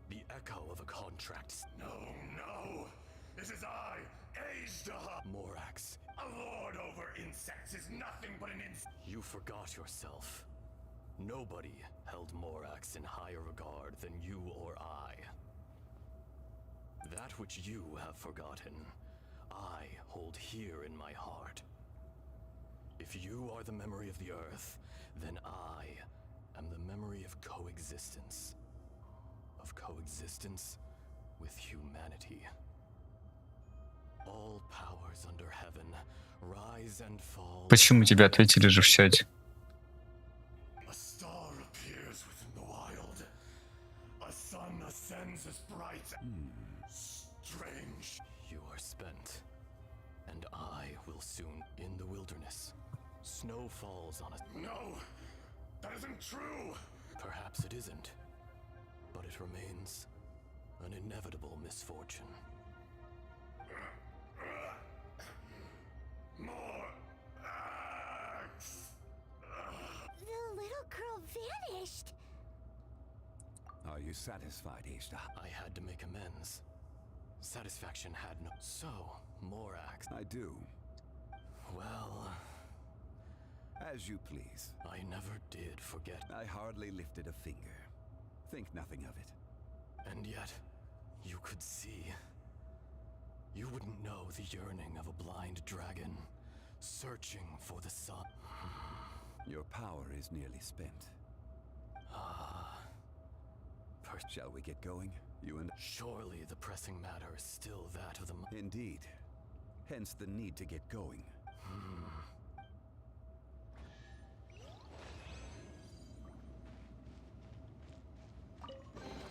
The echo of a contract. No. This is I, Ejdaha. Morax, a lord over insects is nothing but an insect. You forgot yourself. Nobody held Morax in higher regard than you or I. That which you have forgotten, I hold here in my heart. If you are the memory of the earth, then I am the memory of coexistence. Of coexistence with humanity. All powers under heaven rise and fall. Почему тебе ответили же в чате? A star appears within the wild. A sun ascends as bright. Strange. You are spent. And I will soon in the wilderness. Snow falls on us. No! That isn't true! Perhaps it isn't. But it remains an inevitable misfortune. More axe! The little girl vanished. Are you satisfied, Ejdaha? I had to make amends. Satisfaction had no... So, Morax. I do. Well... As you please. I never did forget. I hardly lifted a finger. Think nothing of it. And yet, you could see. You wouldn't know the yearning of a blind dragon, searching for the sun. Your power is nearly spent. Shall we get going? You and... Surely the pressing matter is still that of the... Indeed. Hence the need to get going.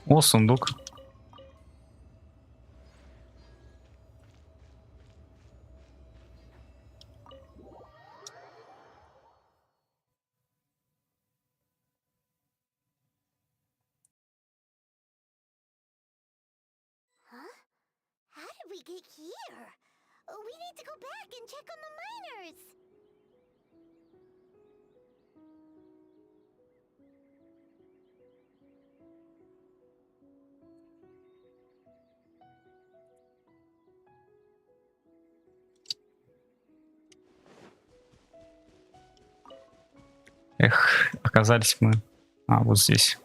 О, сундук. How did we get here? We need to go back and check on the miners. Эх, оказались мы. А, вот здесь.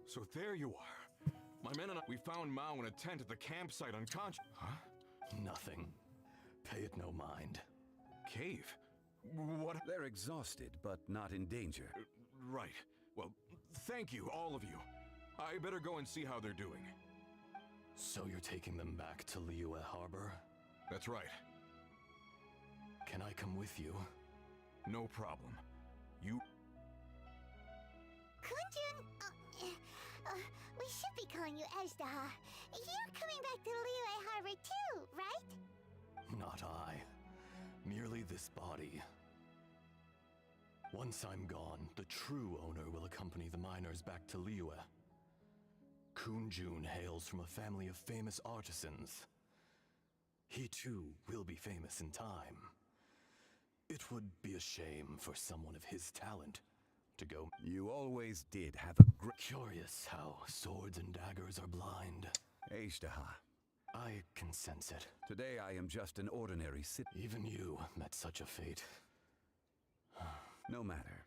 So there you are. My men and I, we found Mao in a tent at the campsite unconscious. Huh? Nothing. Pay it no mind. Cave? What? They're exhausted, but not in danger. Right. Well, thank you, all of you. I better go and see how they're doing. So you're taking them back to Liyue Harbor? That's right. Can I come with you? No problem. You... Kunjun, we should be calling you Ezdaha. You're coming back to Liyue Harbor too, right? Not I. Merely this body. Once I'm gone, the true owner will accompany the miners back to Liyue. Kunjun hails from a family of famous artisans. He too will be famous in time. It would be a shame for someone of his talent to go. You always did have a Curious how swords and daggers are blind. Ejdaha. I can sense it. Today I am just an ordinary Even you met such a fate. No matter.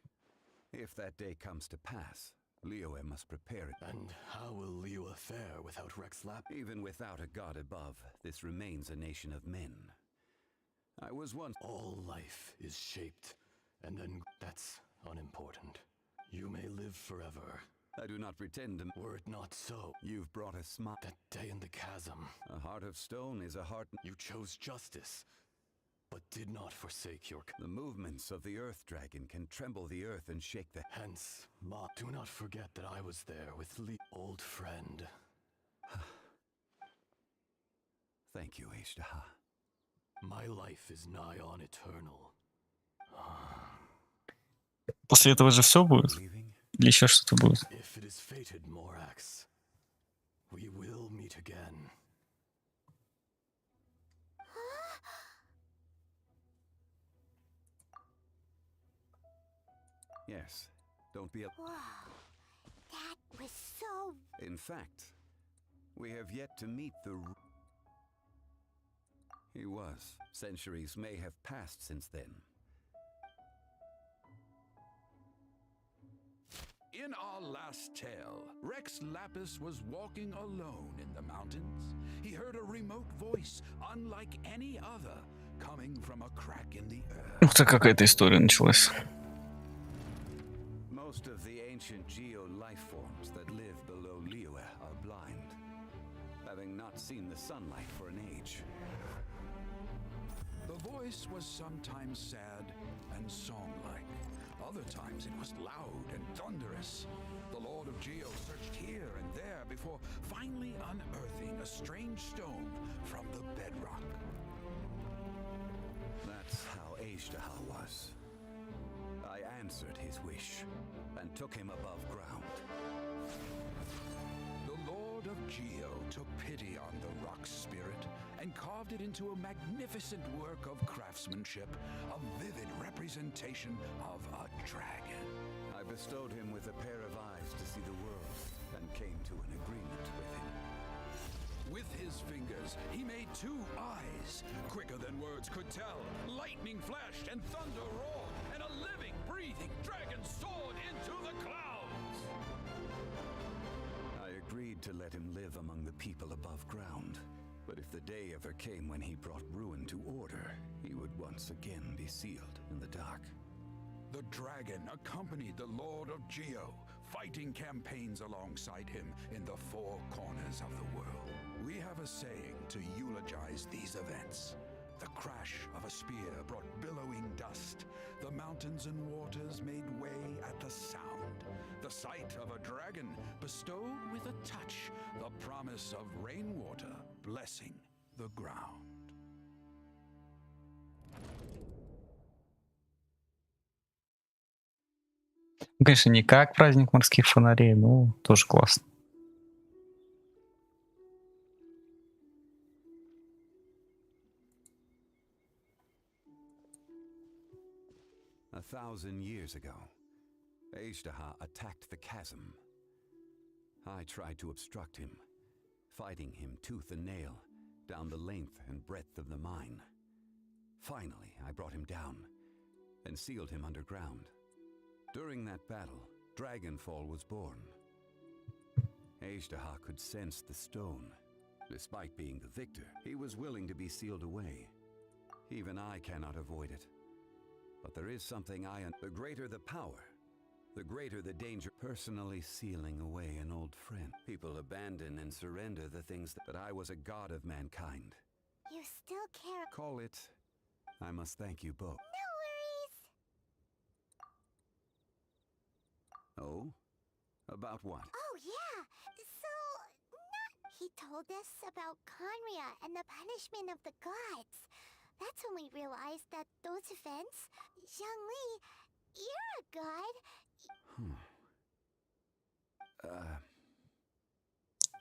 If that day comes to pass, Liyue must prepare it. And how will Liyue fare without Rex Lap? Even without a god above, this remains a nation of men. I was once... All life is shaped, and then that's unimportant. You may live forever. I do not pretend to... Were it not so, You've brought a smile. that day in the chasm, A heart of stone is a heart... you chose justice, but did not forsake your... The movements of the Earth Dragon can tremble the earth and shake the... Hence, do not forget that I was there with old friend. Thank you, Ejdaha. My life is nigh on eternal. После этого же все будет? Leaving? Или еще что-то будет? If it is fated, Morax, we will meet again. Yes. Don't be a... Whoa, that was so... In fact, we have yet to meet the... He was. Centuries may have passed since then. In our last tale, Rex Lapis was walking alone in the mountains. He heard a remote voice, unlike any other, coming from a crack in the earth. Ух ты, какая-то история началась. Most of the ancient geo-life forms that live below Liyue are blind, having not seen the sunlight for an age. The voice was sometimes sad and song-like. Other times it was loud and thunderous. The Lord of Geo searched here and there before finally unearthing a strange stone from the bedrock. That's how Ejdaha was. I answered his wish and took him above ground. The Lord of Geo took pity on the rock spirit and carved it into a magnificent work of craftsmanship, a vivid representation of a dragon. I bestowed him with a pair of eyes to see the world and came to an agreement with him. With his fingers, he made two eyes, quicker than words could tell. Lightning flashed and thunder roared, and a living, breathing dragon soared into the clouds. I agreed to let him live among the people above ground. But if the day ever came when he brought ruin to order, he would once again be sealed in the dark. The dragon accompanied the Lord of Geo, fighting campaigns alongside him in the four corners of the world. We have a saying to eulogize these events. The crash of a spear brought billowing dust. The mountains and waters made way at the sound. The sight of a dragon bestowed with a touch the promise of rainwater blessing the ground. Конечно, не как праздник морских фонарей, но тоже классно. A 1,000 years ago, Ejdaha attacked the chasm. I tried to obstruct him, fighting him tooth and nail down the length and breadth of the mine. Finally, I brought him down and sealed him underground. During that battle, Dragonfall was born. Ejderha could sense the stone. Despite being the victor, he was willing to be sealed away. Even I cannot avoid it. But there is something the greater the power, the greater the danger. Personally sealing away an old friend. People abandon and surrender the things that I was a god of mankind. You still care. Call it, I must thank you both. No worries. Oh? About what? Oh, yeah. He told us about Conria and the punishment of the gods. That's when we realized that those events... Zhangli, you're a god.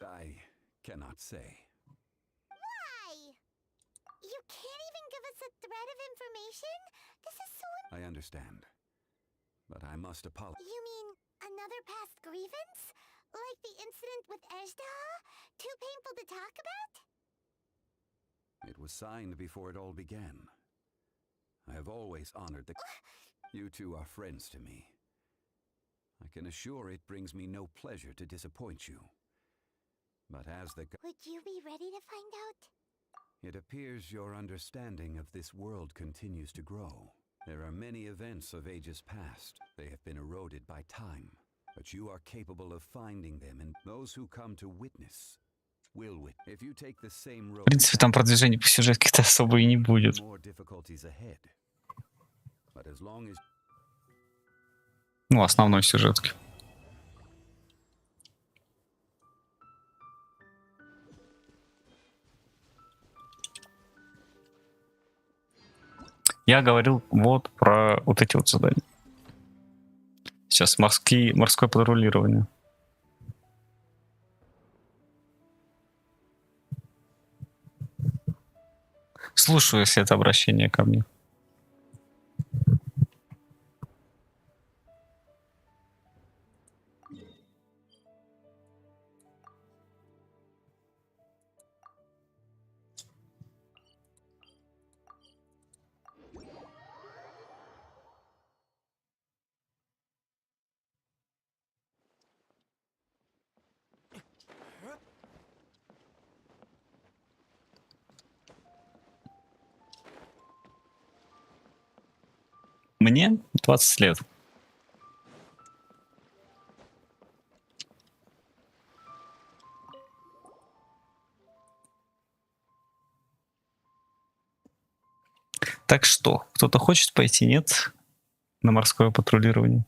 I cannot say. Why? You can't even give us a thread of information? This is so... I understand. But I must apologize. You mean another past grievance? Like the incident with Ejderha? Too painful to talk about? It was signed before it all began. I have always honored the... You two are friends to me. I can assure it brings me no pleasure to disappoint you. But as the... Would you be ready to find out? It appears your understanding of this world continues to grow. There are many events of ages past. They have been eroded by time. But you are capable of finding them, and those who come to witness will witness. If you take the same road, В принципе, там продвижений по сюжетке-то особо и не будет. more difficulties ahead. But as long as Ну, основной сюжетки. Я говорил вот про вот эти вот задания. Сейчас морское патрулирование. Слушаю, если это обращение ко мне. Мне 20 лет. Так что, кто-то хочет пойти, нет? На морское патрулирование?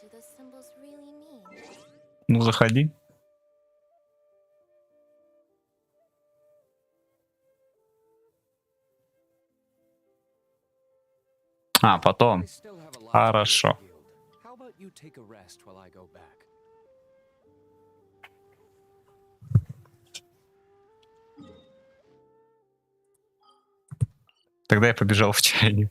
Do those symbols really mean? Ну, заходи. А, потом. Хорошо. Тогда я побежал в чайник.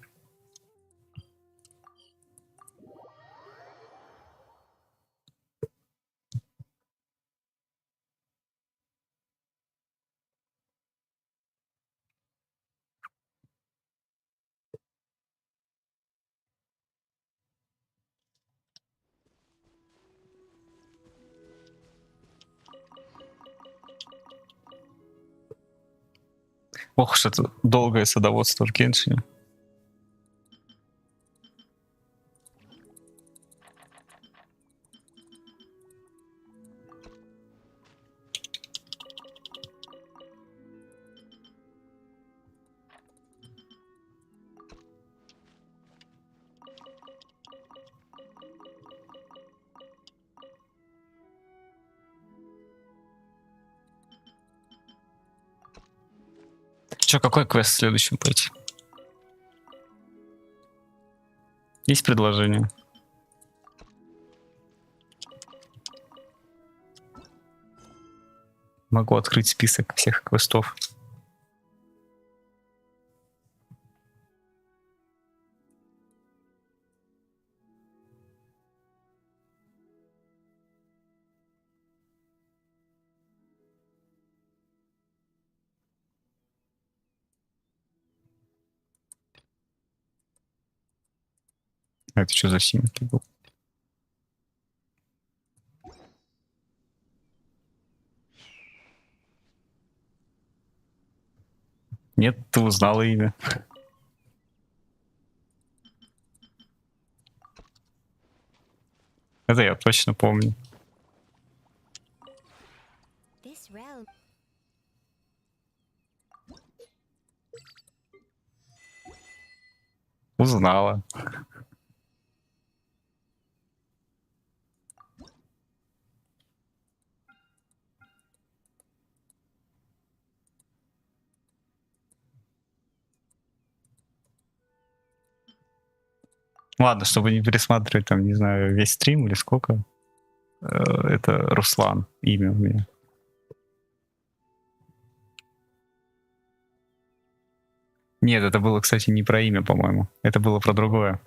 Ох уж это долгое садоводство в Геншине. Че, какой квест следующим пойти? Есть предложение? Могу открыть список всех квестов. Это что за симки был? Нет, ты узнала имя. Это я точно помню. This realm. Узнала. Ладно, чтобы не пересматривать там, не знаю, весь стрим или сколько. Это Руслан, имя у меня. Нет, это было, кстати, не про имя, по-моему. Это было про другое.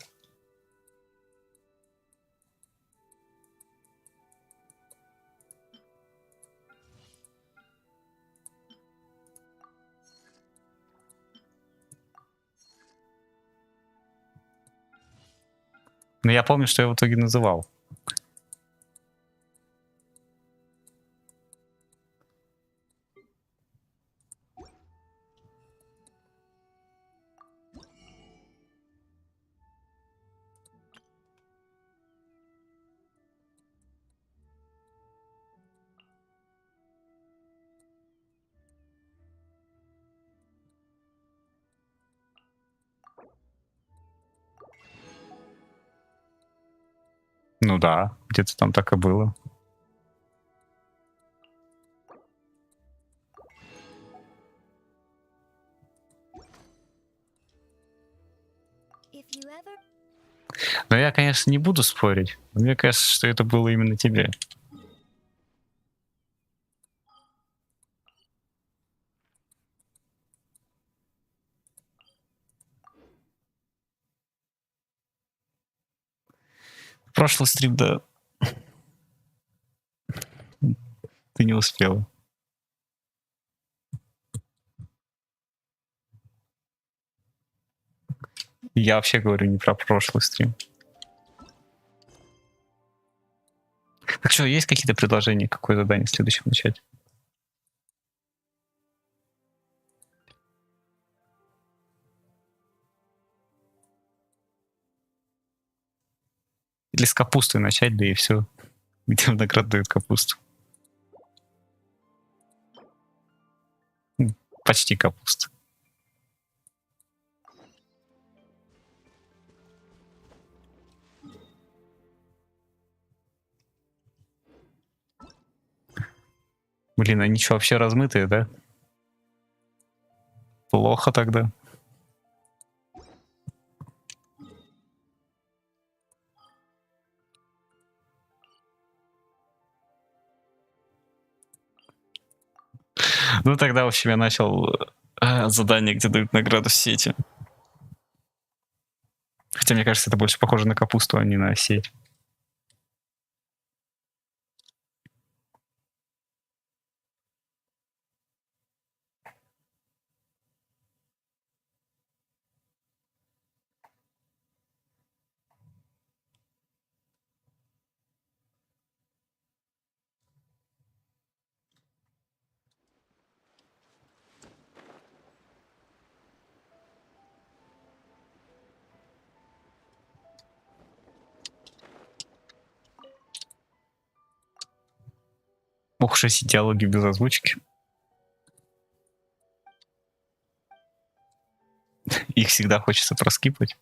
Но я помню, что я в итоге называл. Ну да, где-то там так и было. If you ever. Но я, конечно, не буду спорить. Мне кажется, что это было именно тебе. Прошлый стрим, да. Ты не успела. Я вообще говорю не про прошлый стрим. Так что, есть какие-то предложения, какое задание следующее начать? Или с капустой начать, да и все. Где в награду дают капусту. Почти капуста. Блин, они что, вообще размытые, да? Плохо тогда. Ну тогда, в общем, я начал задание, где дают награду в сети. Хотя, мне кажется, это больше похоже на капусту, а не на сеть. Ох уж эти диалоги без озвучки. Их всегда хочется проскипать.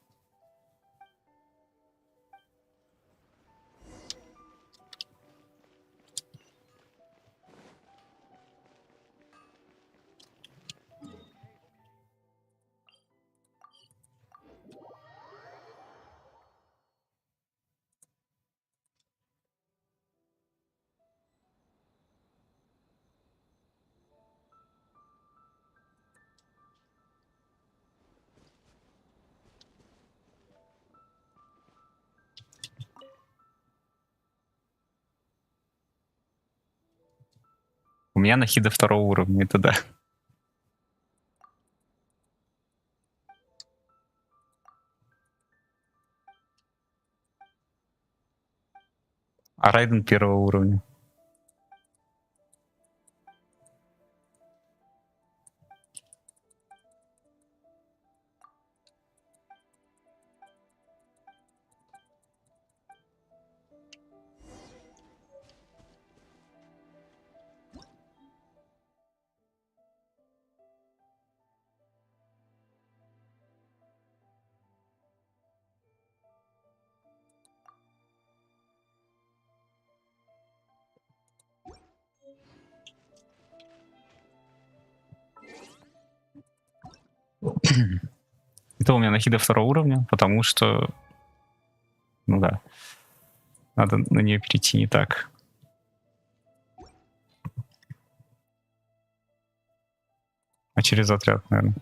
У меня нахи до 2-го уровня, это да. А Райден первого уровня. Это у меня нахида второго уровня, потому что, ну да, надо на нее перейти не так. А через отряд, наверное,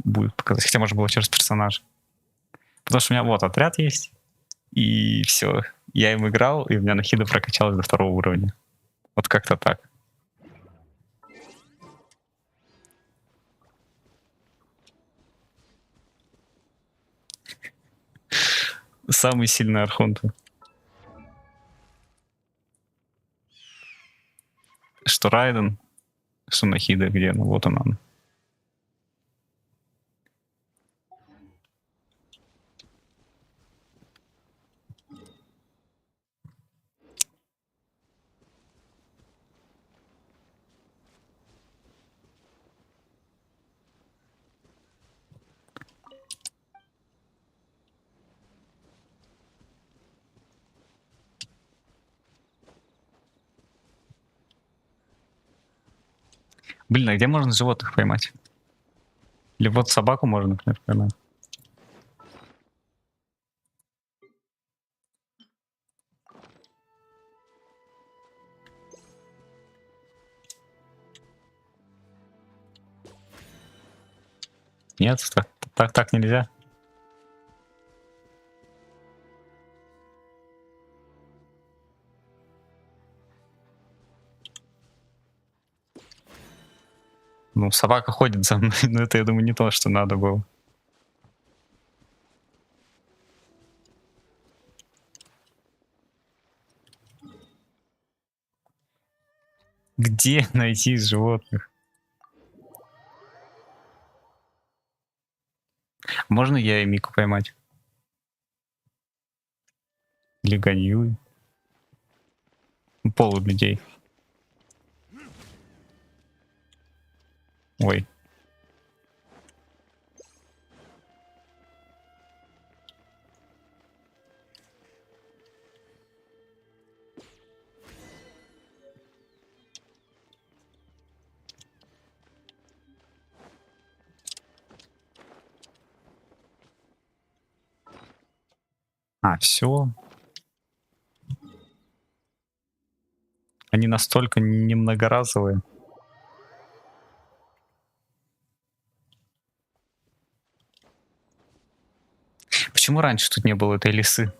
будет показать. Хотя можно было через персонажа. Потому что у меня вот отряд есть, и все. Я им играл, и у меня нахида прокачалась до второго уровня. Вот как-то так. Самый сильный архонты. Что Райден, что нахида, где? Ну вот он. Блин, а где можно животных поймать? Или вот собаку можно, например, поймать. Нет, так нельзя. Ну, собака ходит за мной, но это, я думаю, не то, что надо было. Где найти животных? Можно я и Мику поймать? Или Ганью? Полулюдей. Ой. А, все. Они настолько немногоразовые. Почему раньше тут не было этой лисы?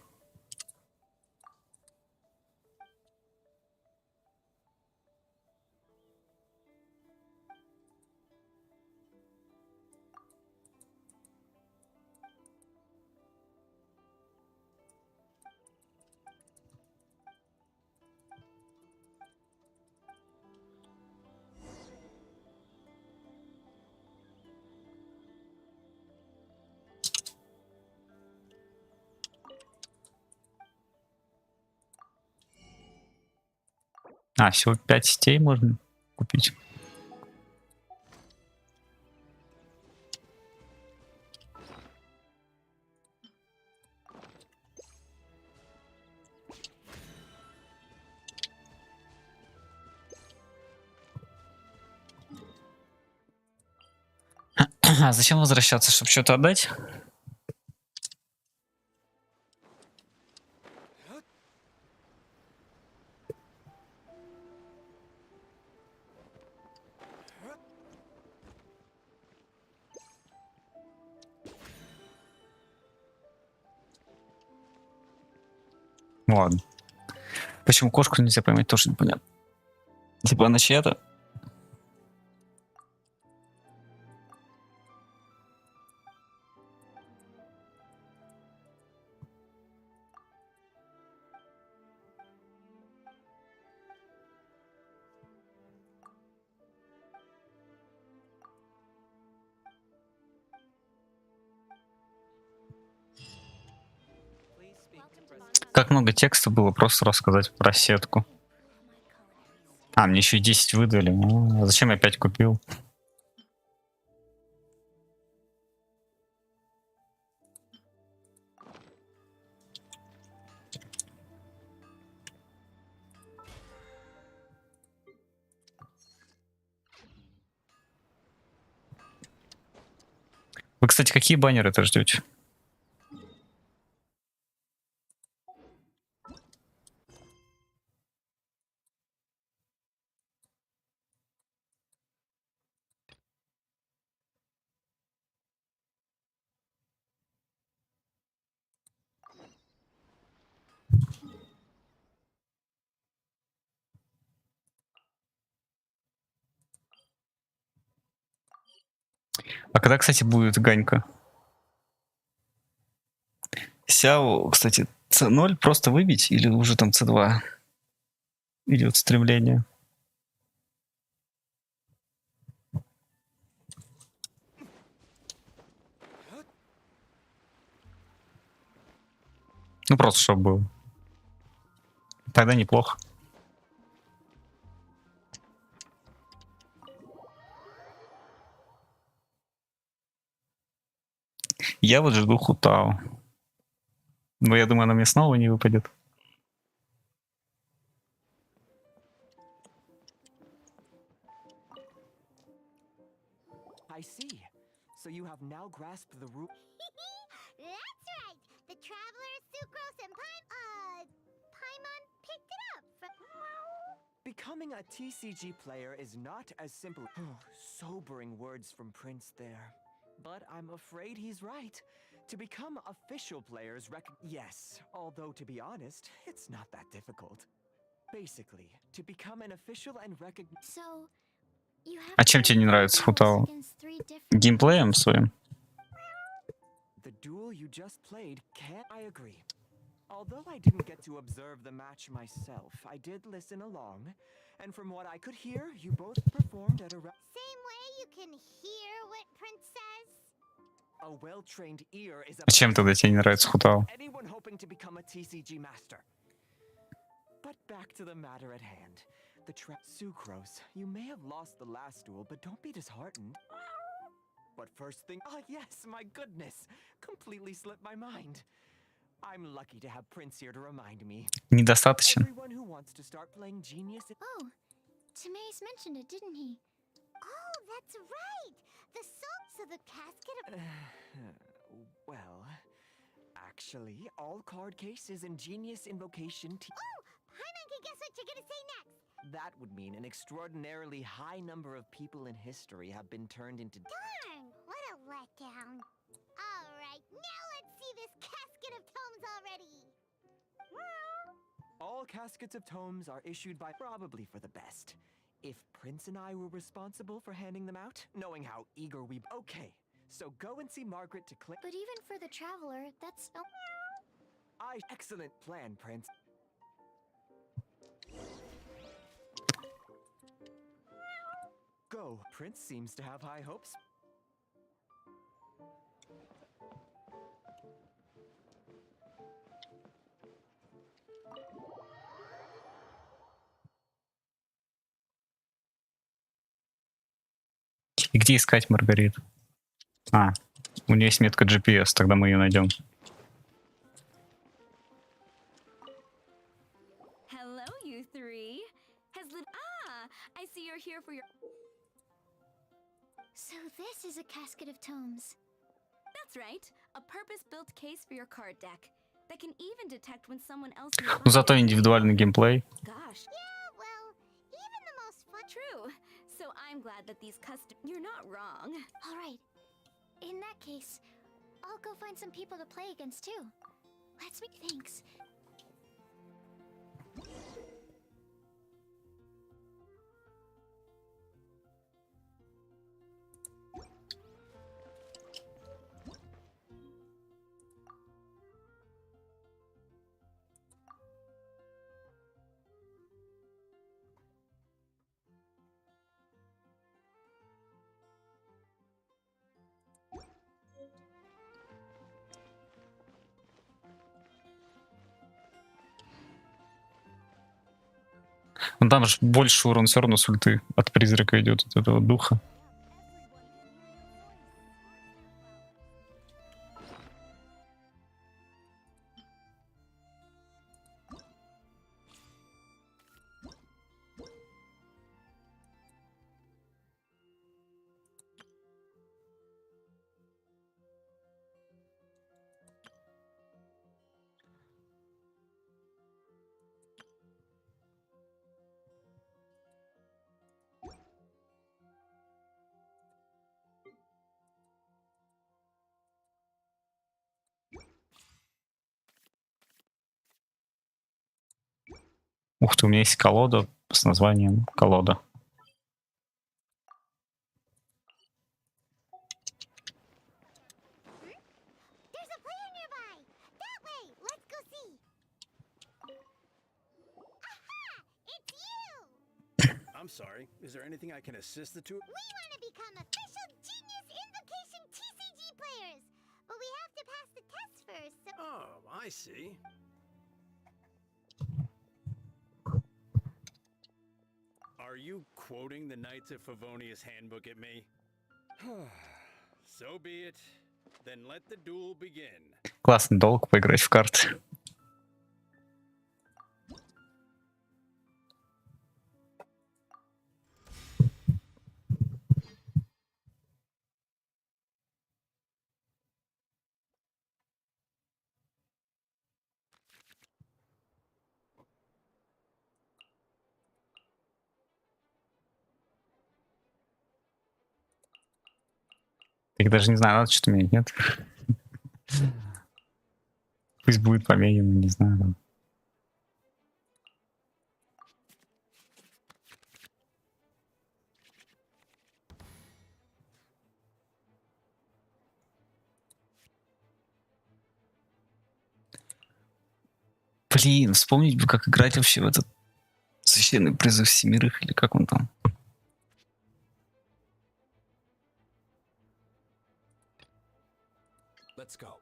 А, всего 5 сетей можно купить. А зачем возвращаться, чтобы что-то отдать? Ладно. Почему кошку нельзя поймать, тоже непонятно. Типа она чья-то? Как много текста было просто рассказать про сетку. А, мне еще и 10 выдали. А зачем я 5 купил? Вы, кстати, какие баннеры-то ждете? А когда, кстати, будет Ганька? Сяо, кстати, C0 просто выбить или уже там C2? Идет стремление. Ну просто чтобы было. Тогда неплохо. Я вот жду Хутао. Но я думаю, она мне снова не выпадет. I see. So you have now grasped the root. That's right. The traveler Sucrose and Paimon picked it up from... Becoming a TCG player is not as simple. Sobering words from Prince there. But I'm afraid he's right. To become official players yes, although to be honest, it's not that difficult. Basically, to become an official and recognized... So, you have А чем тебе не нравится Хутао? Геймплеем своим? The duel you just played can't... I agree. Although I didn't get to observe the match myself, I did listen along. And from what I could hear, you both performed at a... Same way you can hear what Prince says? A well-trained ear is a... А чем тогда тебе не нравится Хутао? Anyone hoping to become a TCG master. But back to the matter at hand. The Sucrose, you may have lost the last duel, but don't be disheartened. But first thing... Ah, yes, my goodness. Completely slipped my mind. I'm lucky to have Prince here to remind me. Недостаточно. Everyone who wants to start playing Genius... Oh, Timaeus mentioned it, didn't he? Oh, that's right! The salts of the casket of... well... Actually, all card cases and Genius Invocation... Oh! Paimon can guess what you're gonna say next! That would mean an extraordinarily high number of people in history have been turned into... Darn! What a letdown. Alright, now let's see this casket of tomes already! All caskets of tomes are issued by... probably for the best. If Prince and I were responsible for handing them out, knowing how eager we... Okay, so go and see Margaret to click... But even for the traveler, that's... Excellent plan, Prince. Go. Prince seems to have high hopes. И где искать Маргариту? А, у нее есть метка GPS, тогда мы ее найдем. Hello, you three. I see you're here for your... So this is a casket of tomes. That's right. A purpose-built case for your card deck that can even detect when someone else... Но зато индивидуальный геймплей. Gosh. Yeah, well, even the most fun... True. So I'm glad that these You're not wrong. All right. In that case, I'll go find some people to play against too. Let's make... Thanks. Ну там же больше урон все равно с ульты от призрака идет, от этого духа. Ух ты, у меня есть колода с названием колода. There's a player nearby. That way. Let's go see. Aha! It's you. I'm sorry. Is there anything I can assist the two? We want to become official Genius Invocation TCG players, but we have to pass the test first. So Oh, I see. Are you quoting the Knights of Favonius handbook at me? So be it. Then let the duel begin. Классный долг поиграть в карты. Я даже не знаю, надо что-то менять, нет? Пусть будет поменяно, не знаю. Там. Блин, вспомнить бы, как играть вообще в этот священный призыв семерых, или как он там. Let's go.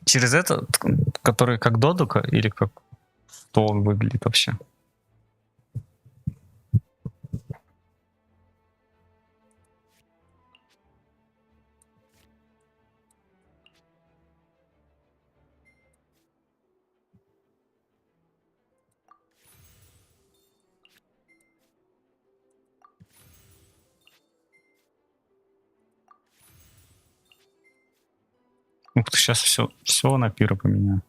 Через это, который как додука, или как что он выглядит вообще? Ух ты, сейчас все на пиро поменяю.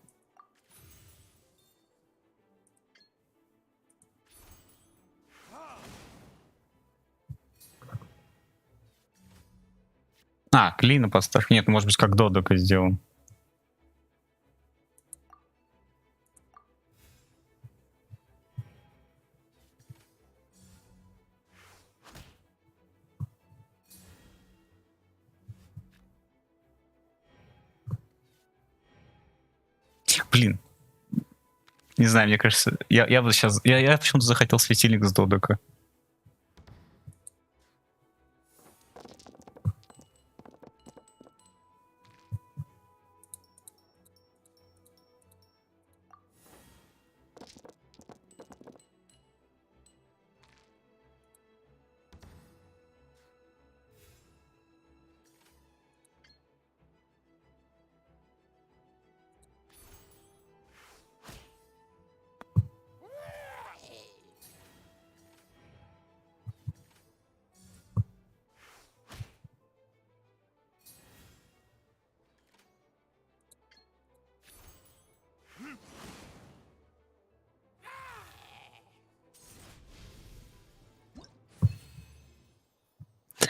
А, клина поставь. Нет, может быть, как додока сделан. Блин. Не знаю, мне кажется, я бы сейчас. Я почему-то захотел светильник с додока.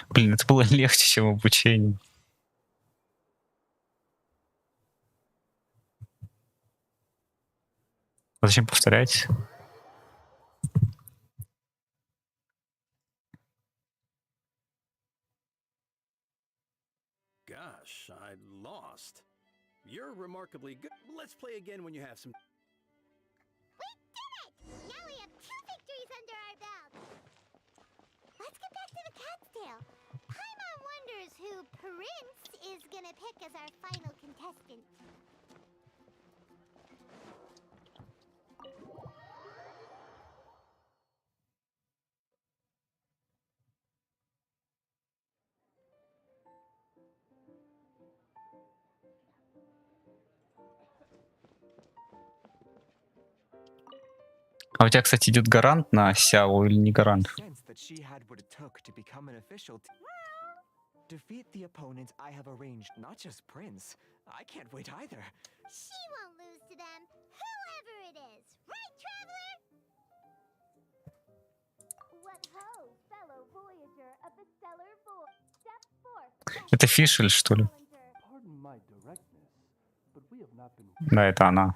Блин, это было легче, чем обучение. Зачем повторять? Gosh, I lost. You're remarkably good. Let's play again when you have some. We did it! Now we have 2 victories under our belt. Let's get back to the cat's tail. Paimon wonders who Prince is gonna pick as our final contestant. А у тебя, кстати, идет гарант на Сяо или не гарант? Sense that she had what it took to become an official. Defeat the opponents I have arranged, not just Prince. I can't wait either. She won't lose to them, whoever it is. Right, traveler? What ho, fellow voyager of the stellar void. Step forth. Это Фишель, что ли? Pardon my directness, but we have not been. Да, это она.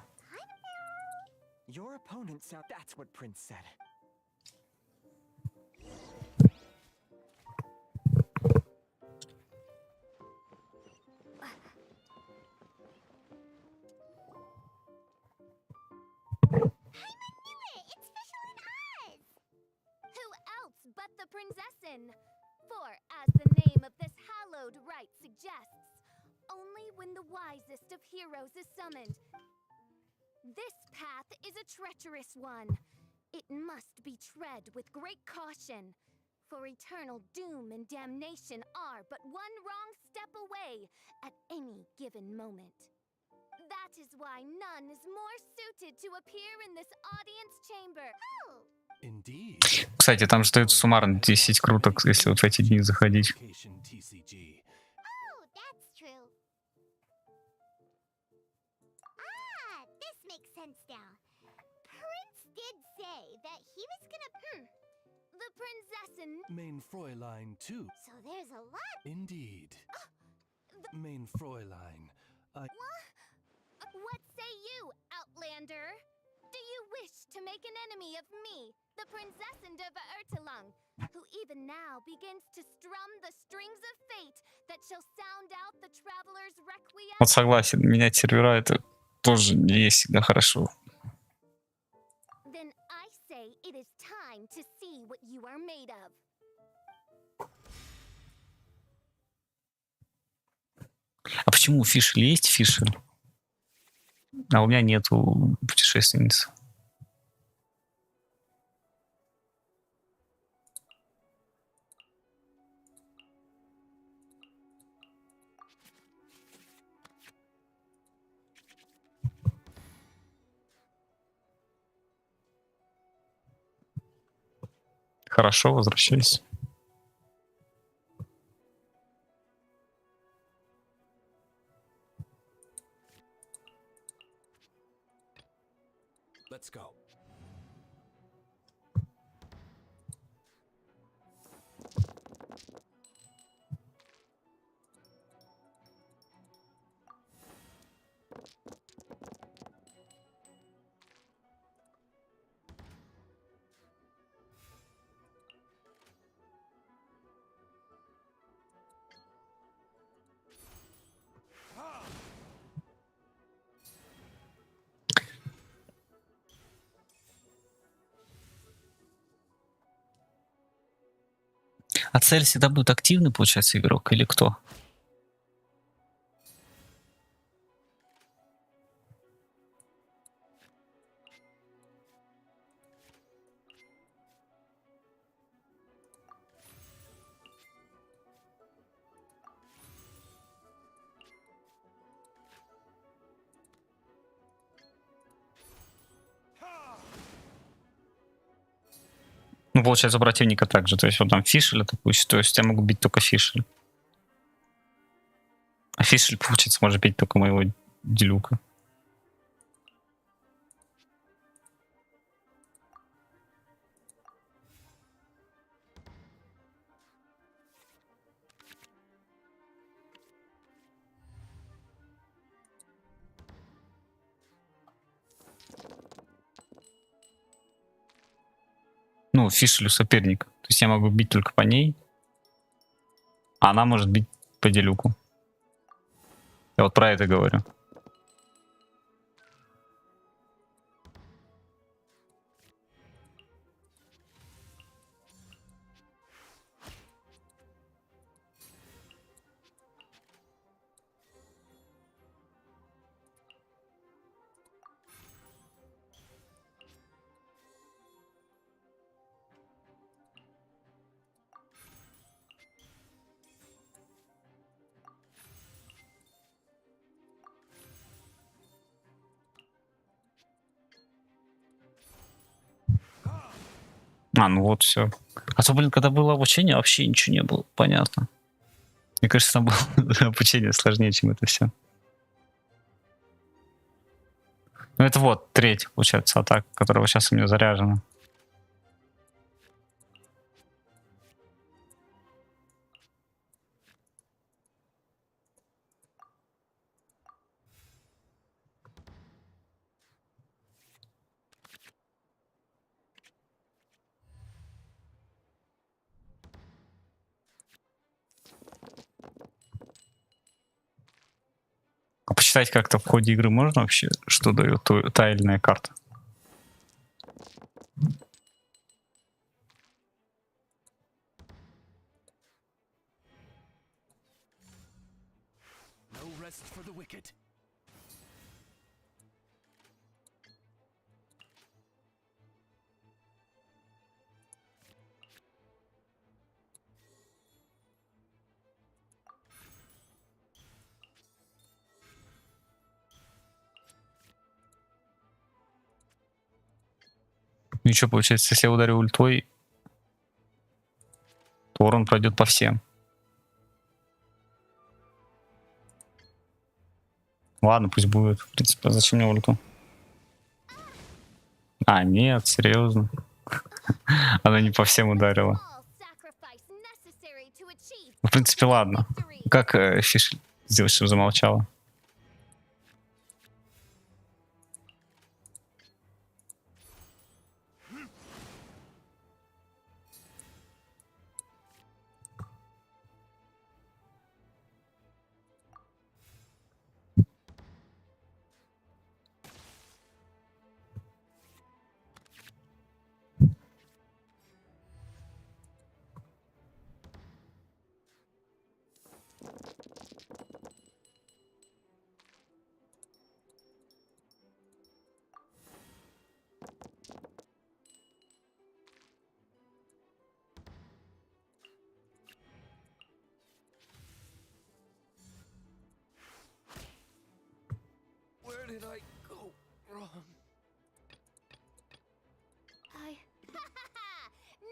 Your opponent sound. That's what Prince said. It's Fisherman Oz! Who else but the Prinzessin? For, as the name of this hallowed rite suggests, only when the wisest of heroes is summoned. This path is a treacherous one. It must be tread with great caution, for eternal doom and damnation are but one wrong step away at any given moment. That is why none is more suited to appear in this audience chamber. Oh! Indeed. Кстати, там же дают суммарно 10 круток, если вот в эти дни заходить. TCG. Oh, that's true. Ah, this makes sense now. Prince did say that he was gonna. The Prinzessin. Main Fräulein too. So there's a lot. Indeed. Main Fräulein. What say you, Outlander? Do you wish to make an enemy of me, the Prinzessin of Ertelung, who even now begins to strum the strings of fate that shall sound out the traveler's requiem? Вот согласен, менять сервера это тоже не всегда хорошо. Then I say it is time to see what you are made of. А почему у Фишель есть Фишель? А у меня нету путешественницы. Хорошо, возвращайся. Let's go. А цель всегда будет активный, получается, игрок или кто? Ну, получается, у противника также. То есть, вот там Фишель атакующий, то есть я могу бить только Фишель. А Фишель, получается, может бить только моего Делюка. ну, фишелю соперника. То есть я могу бить только по ней, а она может бить по делюку. Я вот про это говорю. А, ну вот все. А то, блин, когда было обучение, вообще ничего не было понятно. Мне кажется, там было обучение сложнее, чем это все. Ну это вот третья, получается, атака, которая сейчас у меня заряжена. А почитать как-то в ходе игры можно вообще, что дает та или иная карта? No rest for the wicked. Ну и что получается, если я ударю ультой, то урон пройдет по всем. Ладно, пусть будет. В принципе, зачем мне ульту? А, нет, серьезно. Она не по всем ударила. В принципе, ладно. Как фиш сделать, чтобы замолчала? Where did I go wrong?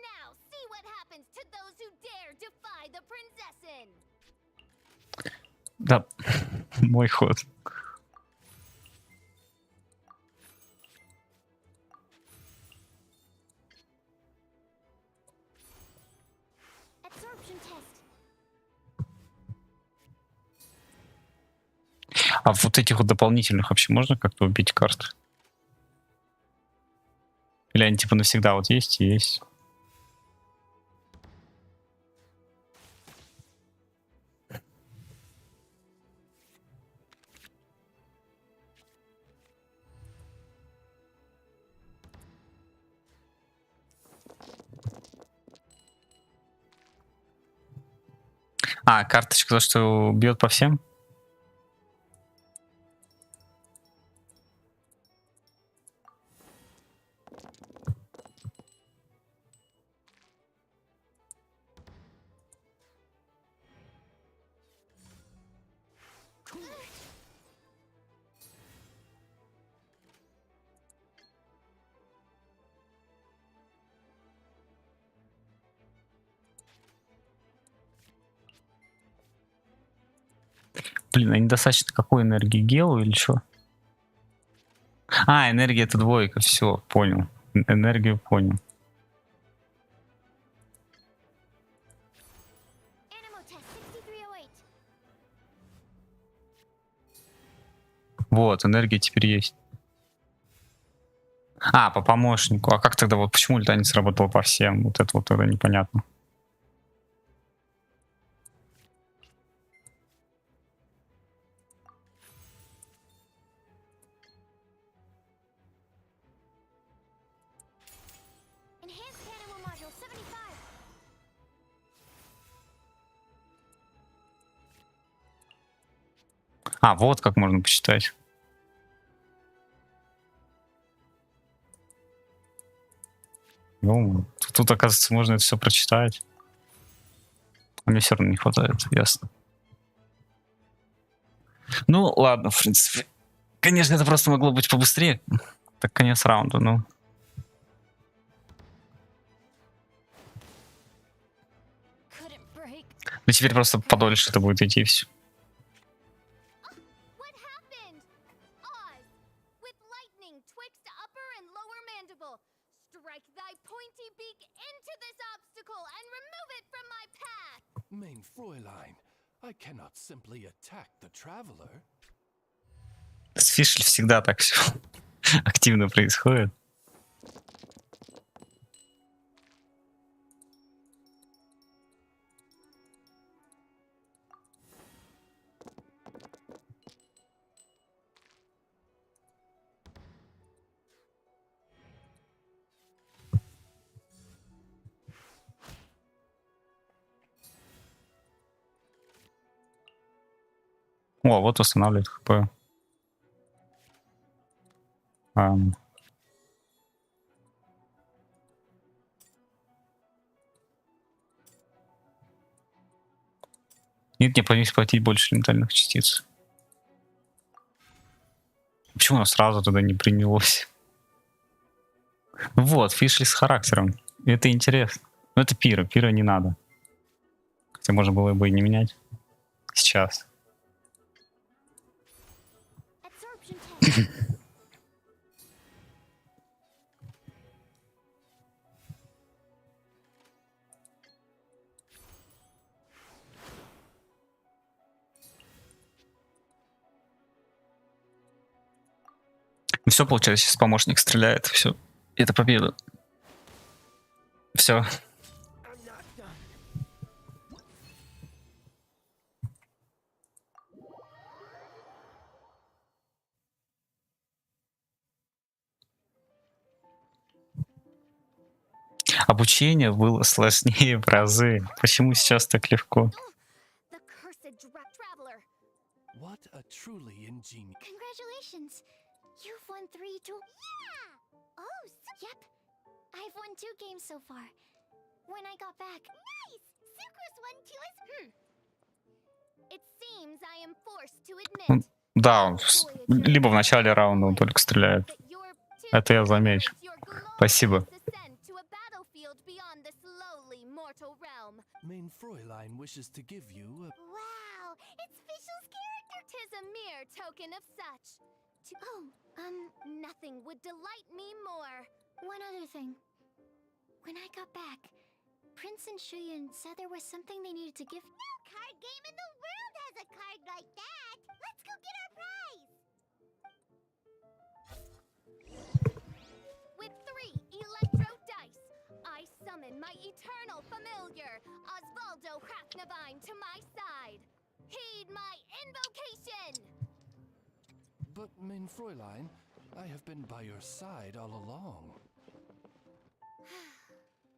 Now see what happens to those who dare defy the princessin. Да, мой ход. Absorption test. А вот этих вот дополнительных вообще можно как-то убить карты? Или они типа навсегда вот есть и есть? А, карточка, то, что бьет по всем? Блин, а недостаточно какой энергии? Гелу или что? А, энергия это двойка, все, понял. Энергию понял. Animo test 6308. Вот, энергия теперь есть. А, по помощнику. А как тогда вот почему ульта не сработала по всем? Вот это вот тогда непонятно. Enhanced animal module 75. А, вот как можно посчитать. Ну, тут, оказывается, можно это все прочитать. А мне все равно не хватает, ясно. Ну, ладно, в принципе. Конечно, это просто могло быть побыстрее. Так, конец раунда, ну. Couldn't break. Ну, теперь просто подольше это будет идти все. What happened? Oz, with lightning twixt upper and lower mandible. Strike thy pointy beak into this obstacle and remove it from my path. Mein Fräulein, I cannot simply attack the traveler. С Фишель всегда так все активно происходит. О, вот восстанавливает ХП. Нет, необходимость платить больше ментальных частиц. Почему оно сразу туда не принялось? Вот, Фишли с характером. Это интересно. Но это пира. Пира не надо. Хотя можно было бы и не менять. Сейчас. Absorption test. Все, получается, сейчас помощник стреляет. Все. Это победа. Все. Обучение было сложнее в разы. Почему сейчас так легко? The cursed traveler. What a truly ingenious. Congratulations. You've won 3 duel. Yeah. Oh, yep. I've won 2 games so far. When I got back. Nice. Sucrose won 2 as. It seems I am forced to admit. Да, либо в начале раунда он только стреляет. Это я замечу. Спасибо. Mein Fräulein wishes to give you a... Wow, it's Fischl's character. 'Tis a mere token of such. Nothing would delight me more. One other thing. When I got back, Prince and Shuyan said there was something they needed to give. No card game in the world has a card like that. Let's go get our prize. With 3 electro dice, I summon my eternal familiar, Osvaldo Hrafnavine, to my side. Heed my invocation! But, mein Fräulein, I have been by your side all along.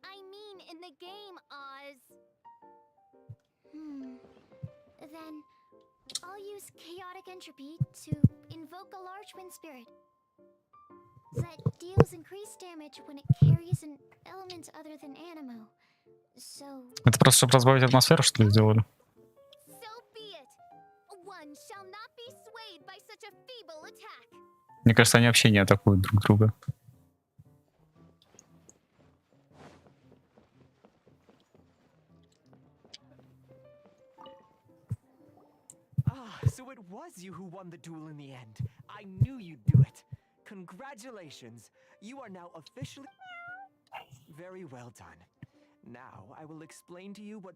I mean in the game, Oz. Then I'll use chaotic entropy to invoke a large wind spirit that deals increased damage when it carries an element other than animo. So Это просто чтобы разбавить атмосферу, что ли, сделали? one shall not be swayed by such a feeble attack. Мне кажется, они вообще не атакуют друг друга. So it was you who won the duel in the end. I knew you'd do it. Congratulations. You are now officially... Very well done. Now, I will explain to you what...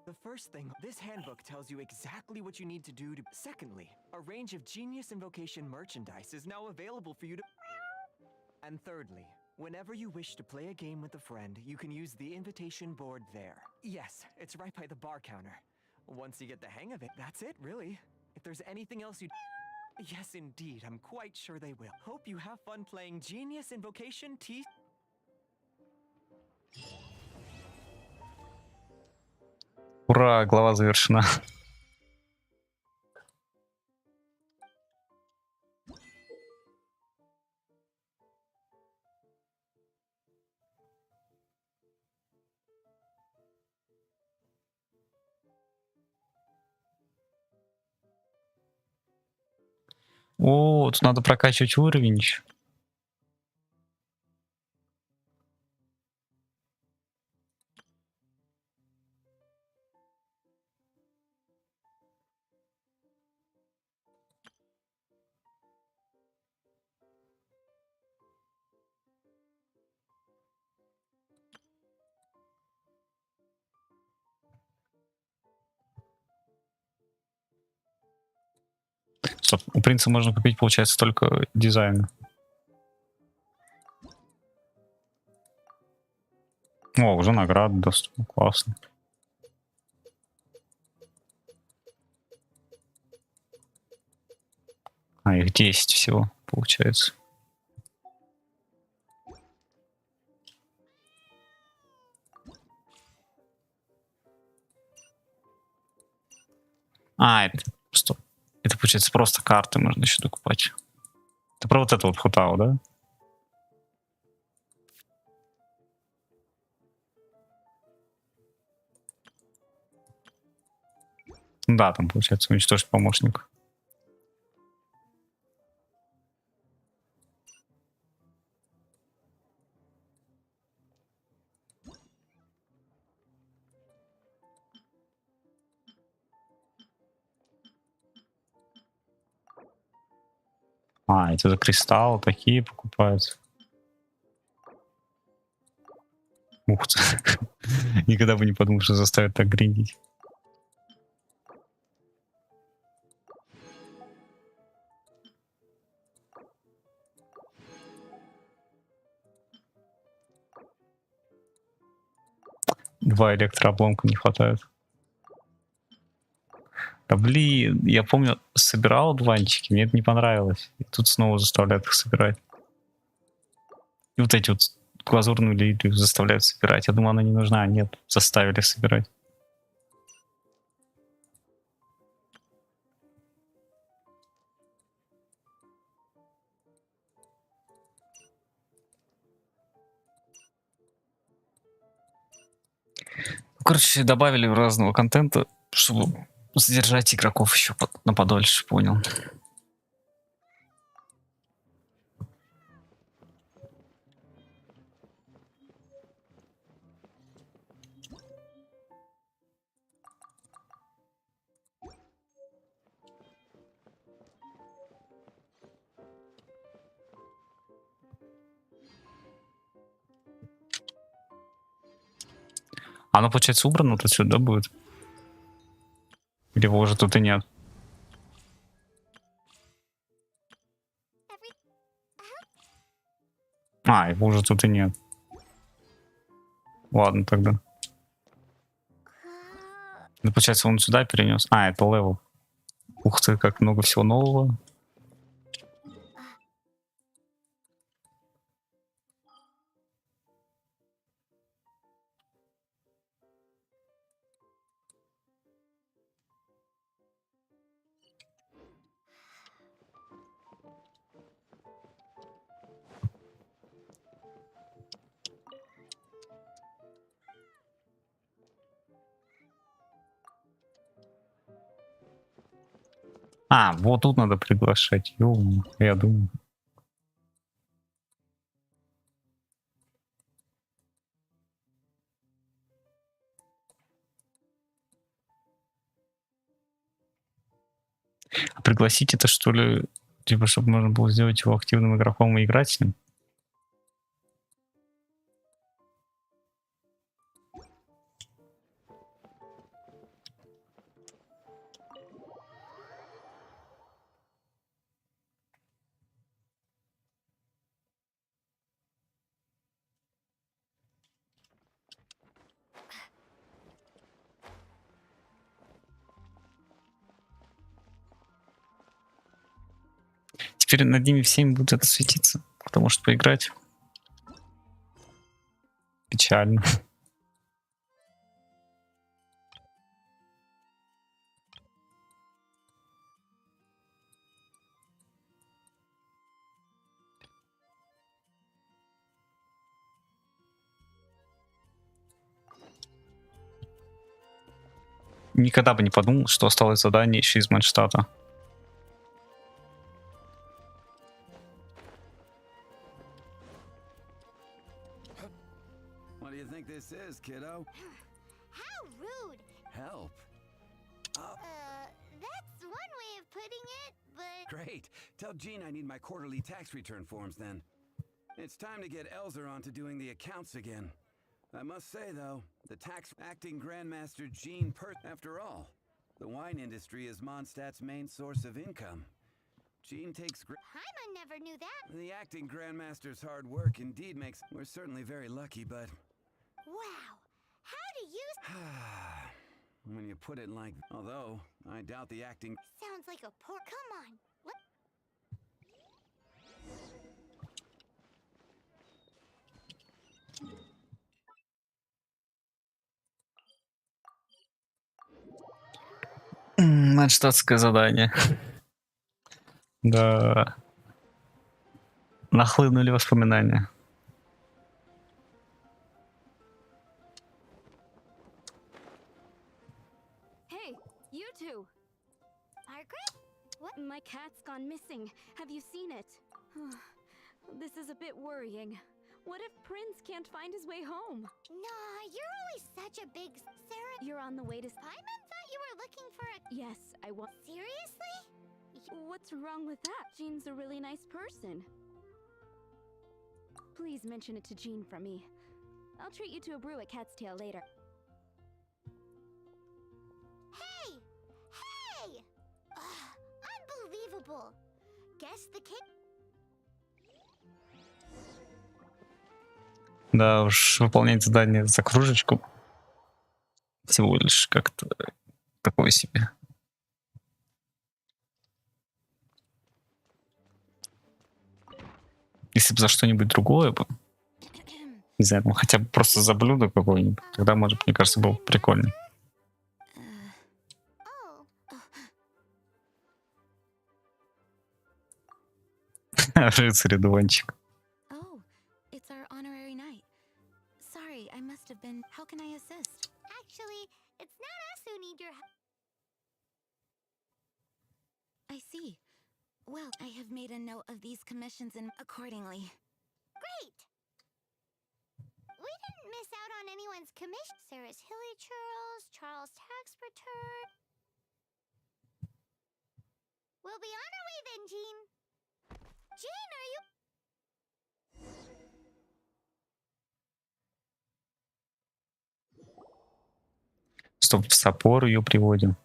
The first thing, this handbook tells you exactly what you need to do to... Secondly, a range of genius invocation merchandise is now available for you to... And thirdly, whenever you wish to play a game with a friend, you can use the invitation board there. Yes, it's right by the bar counter. Once you get the hang of it, that's it, really. If there's anything else you... Yes, indeed, I'm quite sure they will. Hope you have fun playing Genius Invocation T... Ура, глава завершена. О, тут надо прокачивать уровень еще. Стоп, у принца можно купить, получается, только дизайн. О, уже награды доступны, классно. А, их 10 всего, получается. А, это... Стоп. Это, получается, просто карты можно еще докупать. Это про вот это вот хутау, да? Да, там, получается, уничтожить помощника. А, это за кристаллы такие покупаются. Ух ты. Никогда бы не подумал, что заставят так гриндить. Два электрообломка не хватает. Да блин, я помню, собирал дванчики, мне это не понравилось. И тут снова заставляют их собирать. И вот эти вот глазурную лилию заставляют собирать. Я думаю, она не нужна, а нет, заставили собирать. Короче, добавили разного контента, чтобы задержать игроков еще на подольше, понял. Оно, получается, убрано вот отсюда, да, будет? Или его уже тут и нет? А, его уже тут и нет. Ладно тогда. Ну, получается, он сюда перенес. А, это левел. Ух ты, как много всего нового. А, вот тут надо приглашать. Ё-моё, я думаю. А пригласить это, что ли, типа, чтобы можно было сделать его активным игроком и играть с ним? Теперь над ними всеми будет это светиться. Кто может поиграть? Печально. Никогда бы не подумал, что осталось задание еще из Манштата. What do you think this is, kiddo? How rude! Help. That's one way of putting it, but... Great. Tell Gene I need my quarterly tax return forms then. It's time to get Elzer on to doing the accounts again. I must say, though, the tax acting Grandmaster Gene after all, the wine industry is Mondstadt's main source of income. Gene takes Paimon never knew that. The acting Grandmaster's hard work indeed makes... We're certainly very lucky, but... Wow! How do you... When you put it like... Although, I doubt the acting... Sounds like a poor... Come on! What? Манштатское задание. Да. Нахлынули воспоминания. Hey, you two! Margaret? What? My cat's gone missing. Have you seen it? This is a bit worrying. What if Prince can't find his way home? Nah, you're always such a big... Sarah... You're on the way to... Paimon thought you were looking for a... Yes, I want... Seriously? What's wrong with that? Jean's a really nice person. Please mention it to Jean from me. I'll treat you to a brew at Cat's Tail later. Hey! Hey! Unbelievable! Guess the kid... Да уж, выполнять задание за кружечку всего лишь как-то такое себе. Если бы за что-нибудь другое бы, не знаю, ну, хотя бы просто за блюдо какое-нибудь, тогда, может, мне кажется, было бы прикольно. Рыцарь дуванчик. I must have been... How can I assist? Actually, it's not us who need your help. I see. Well, I have made a note of these commissions and accordingly. Great! We didn't miss out on anyone's commission. Sarah's Hilly Churls, Charles' tax return. We'll be on our way then, Jean. Jean, are you... Стоп, в Саппоро ее приводим.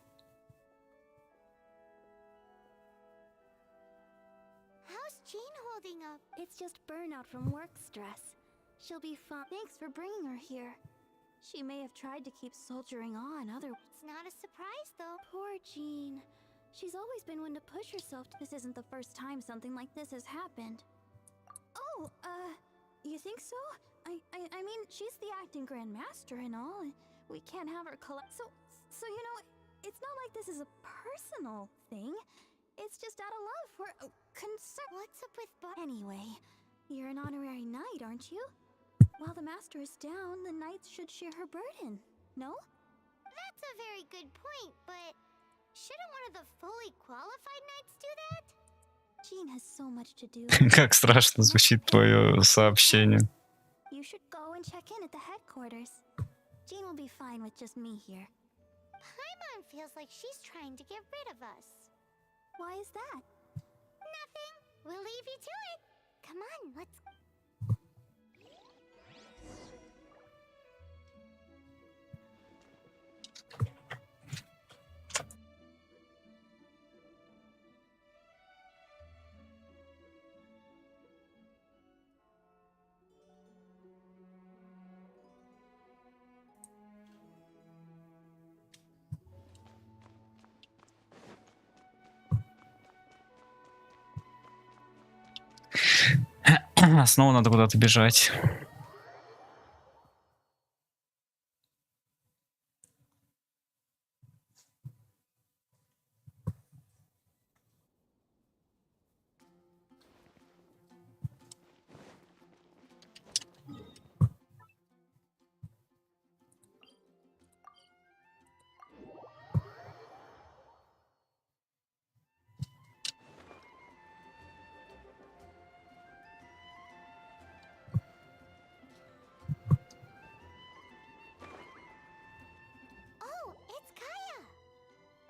How's Jean holding up? It's just burnout from work stress. She'll be fine. Thanks for bringing her here. She may have tried to keep soldiering on It's not a surprise, though. Poor Jean. She's always been one to push herself. This isn't the first time something like this has happened. Oh, you think so? I mean, she's the acting Grandmaster and all. We can't have her collect. So you know, it's not like this is a personal thing. It's just out of love for concern. What's up with Anyway, you're an honorary knight, aren't you? While the master is down, the knights should share her burden. No? That's a very good point, but shouldn't one of the fully qualified knights do that? Jean has so much to do. Как страшно звучит твое сообщение. You should go and check in at the headquarters. Jean will be fine with just me here. Paimon feels like she's trying to get rid of us. Why is that? Nothing. We'll leave you to it. Come on, let's... Снова надо куда-то бежать.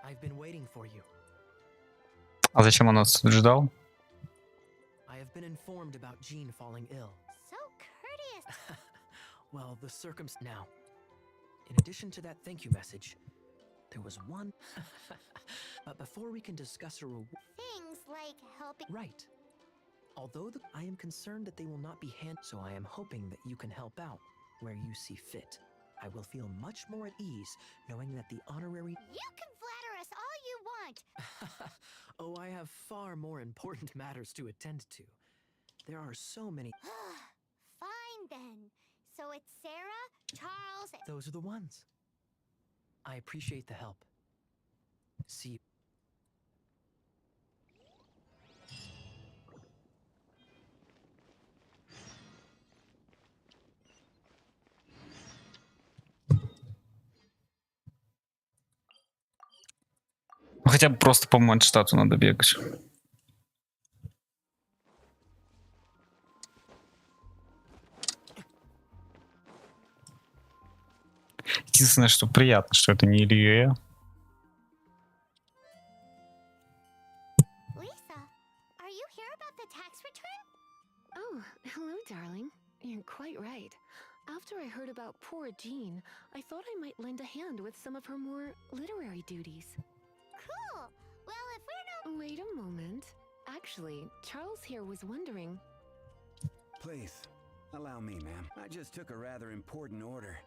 I've been waiting for you. А зачем он нас тут ждал? I have been informed about Jean falling ill. So courteous. Well, the now. In addition to that thank you message, there was one. But before we can discuss a reward. Things like helping. Right. Although I am concerned that they will not be so I am hoping that you can help out where you see fit. I will feel much more at ease knowing that the honorary. You can flatter us all you want. Oh, I have far more important matters to attend to. There are so many. Fine then. So it's Sarah, Charles. Those are the ones. I appreciate the help. See you. Ну, хотя бы просто по Манштату надо бегать. Единственное, что приятно, что это не Илья. Lisa, are you here about the tax return? Oh, hello, darling. You're quite right. After I heard about poor Jean, I thought I might lend a hand with some of her more literary duties. Cool. Well, if we're not... Wait a moment. Actually, Charles here was wondering... Please, allow me, ma'am. I just took a rather important order.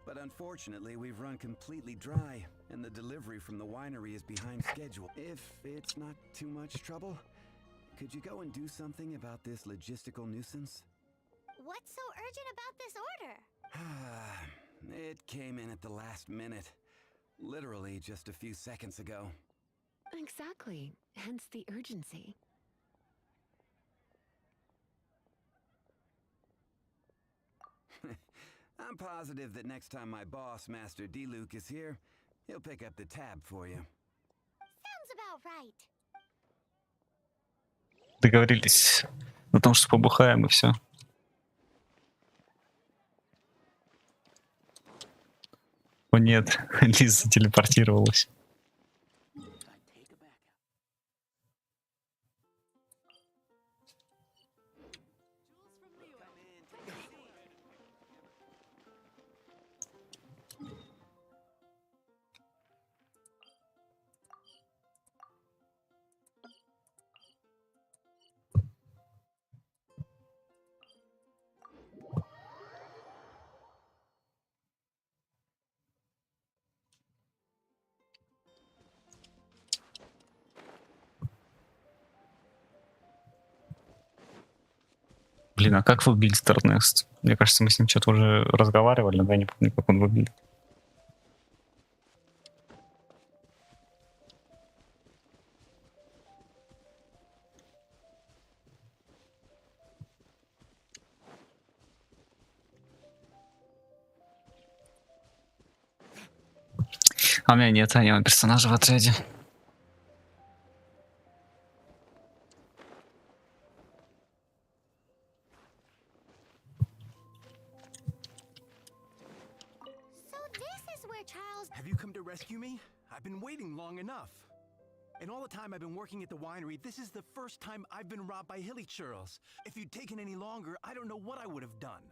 But unfortunately, we've run completely dry, and the delivery from the winery is behind schedule. If it's not too much trouble, could you go and do something about this logistical nuisance? What's so urgent about this order? It came in at the last minute. Literally just a few seconds ago. Exactly. Hence the urgency. I'm positive that next time my boss, Master D-Luke, is here, he'll pick up the tab for you. Sounds about right. Договорились на том, что побухаем и все. О нет, Лиза телепортировалась. Блин, а как выбить Старнест? Мне кажется, мы с ним что-то уже разговаривали, но я не помню, как он выглядит. А у меня нет аниме персонажа в отряде. Have you come to rescue me? I've been waiting long enough. In all the time I've been working at the winery, this is the first time I've been robbed by hilly churls. If you'd taken any longer, I don't know what I would have done.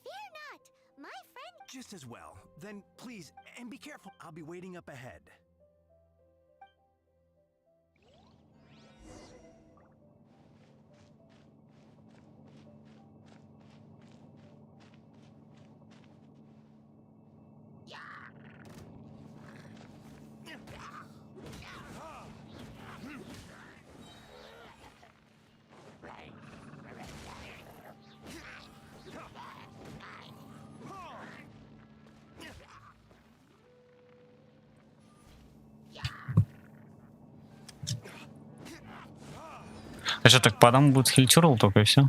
Fear not, my friend. Just as well. Then please, and be careful. I'll be waiting up ahead. А что, так по одному будет хильчурл только и все?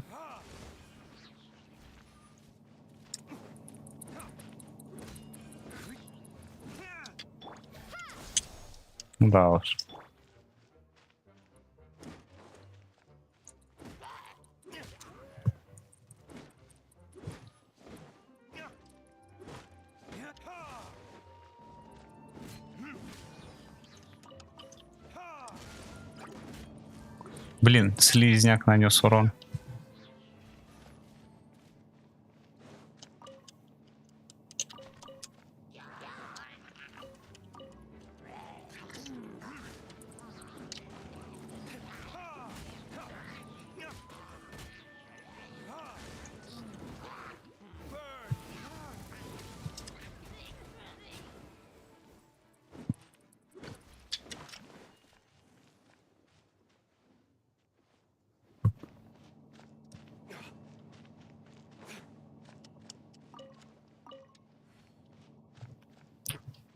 Да уж. Блин, слизняк нанес урон.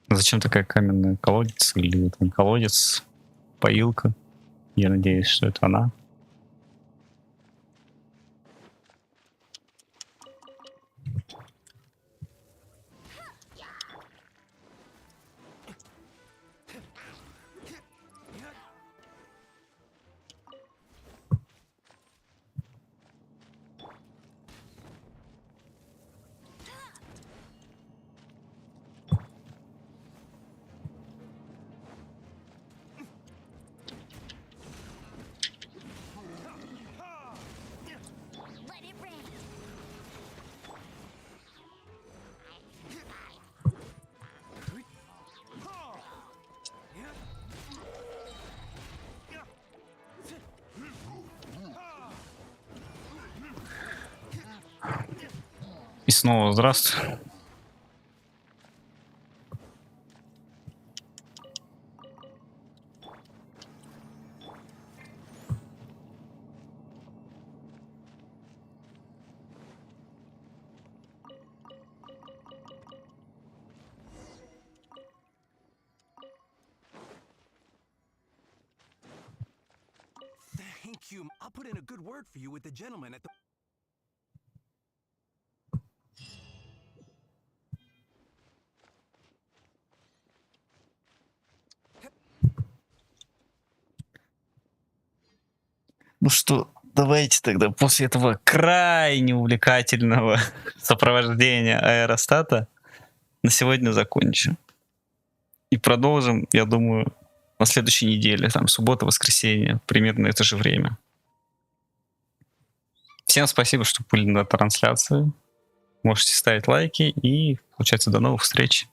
Зачем такая каменная колодец или там колодец, поилка? Я надеюсь, что это она. И снова здравствуй. Thank you. I'll put in a good word for you with the gentleman at the... Ну что, давайте тогда после этого крайне увлекательного сопровождения аэростата на сегодня закончим. И продолжим, я думаю, на следующей неделе, там, суббота, воскресенье, примерно это же время. Всем спасибо, что были на трансляции. Можете ставить лайки и, получается, до новых встреч.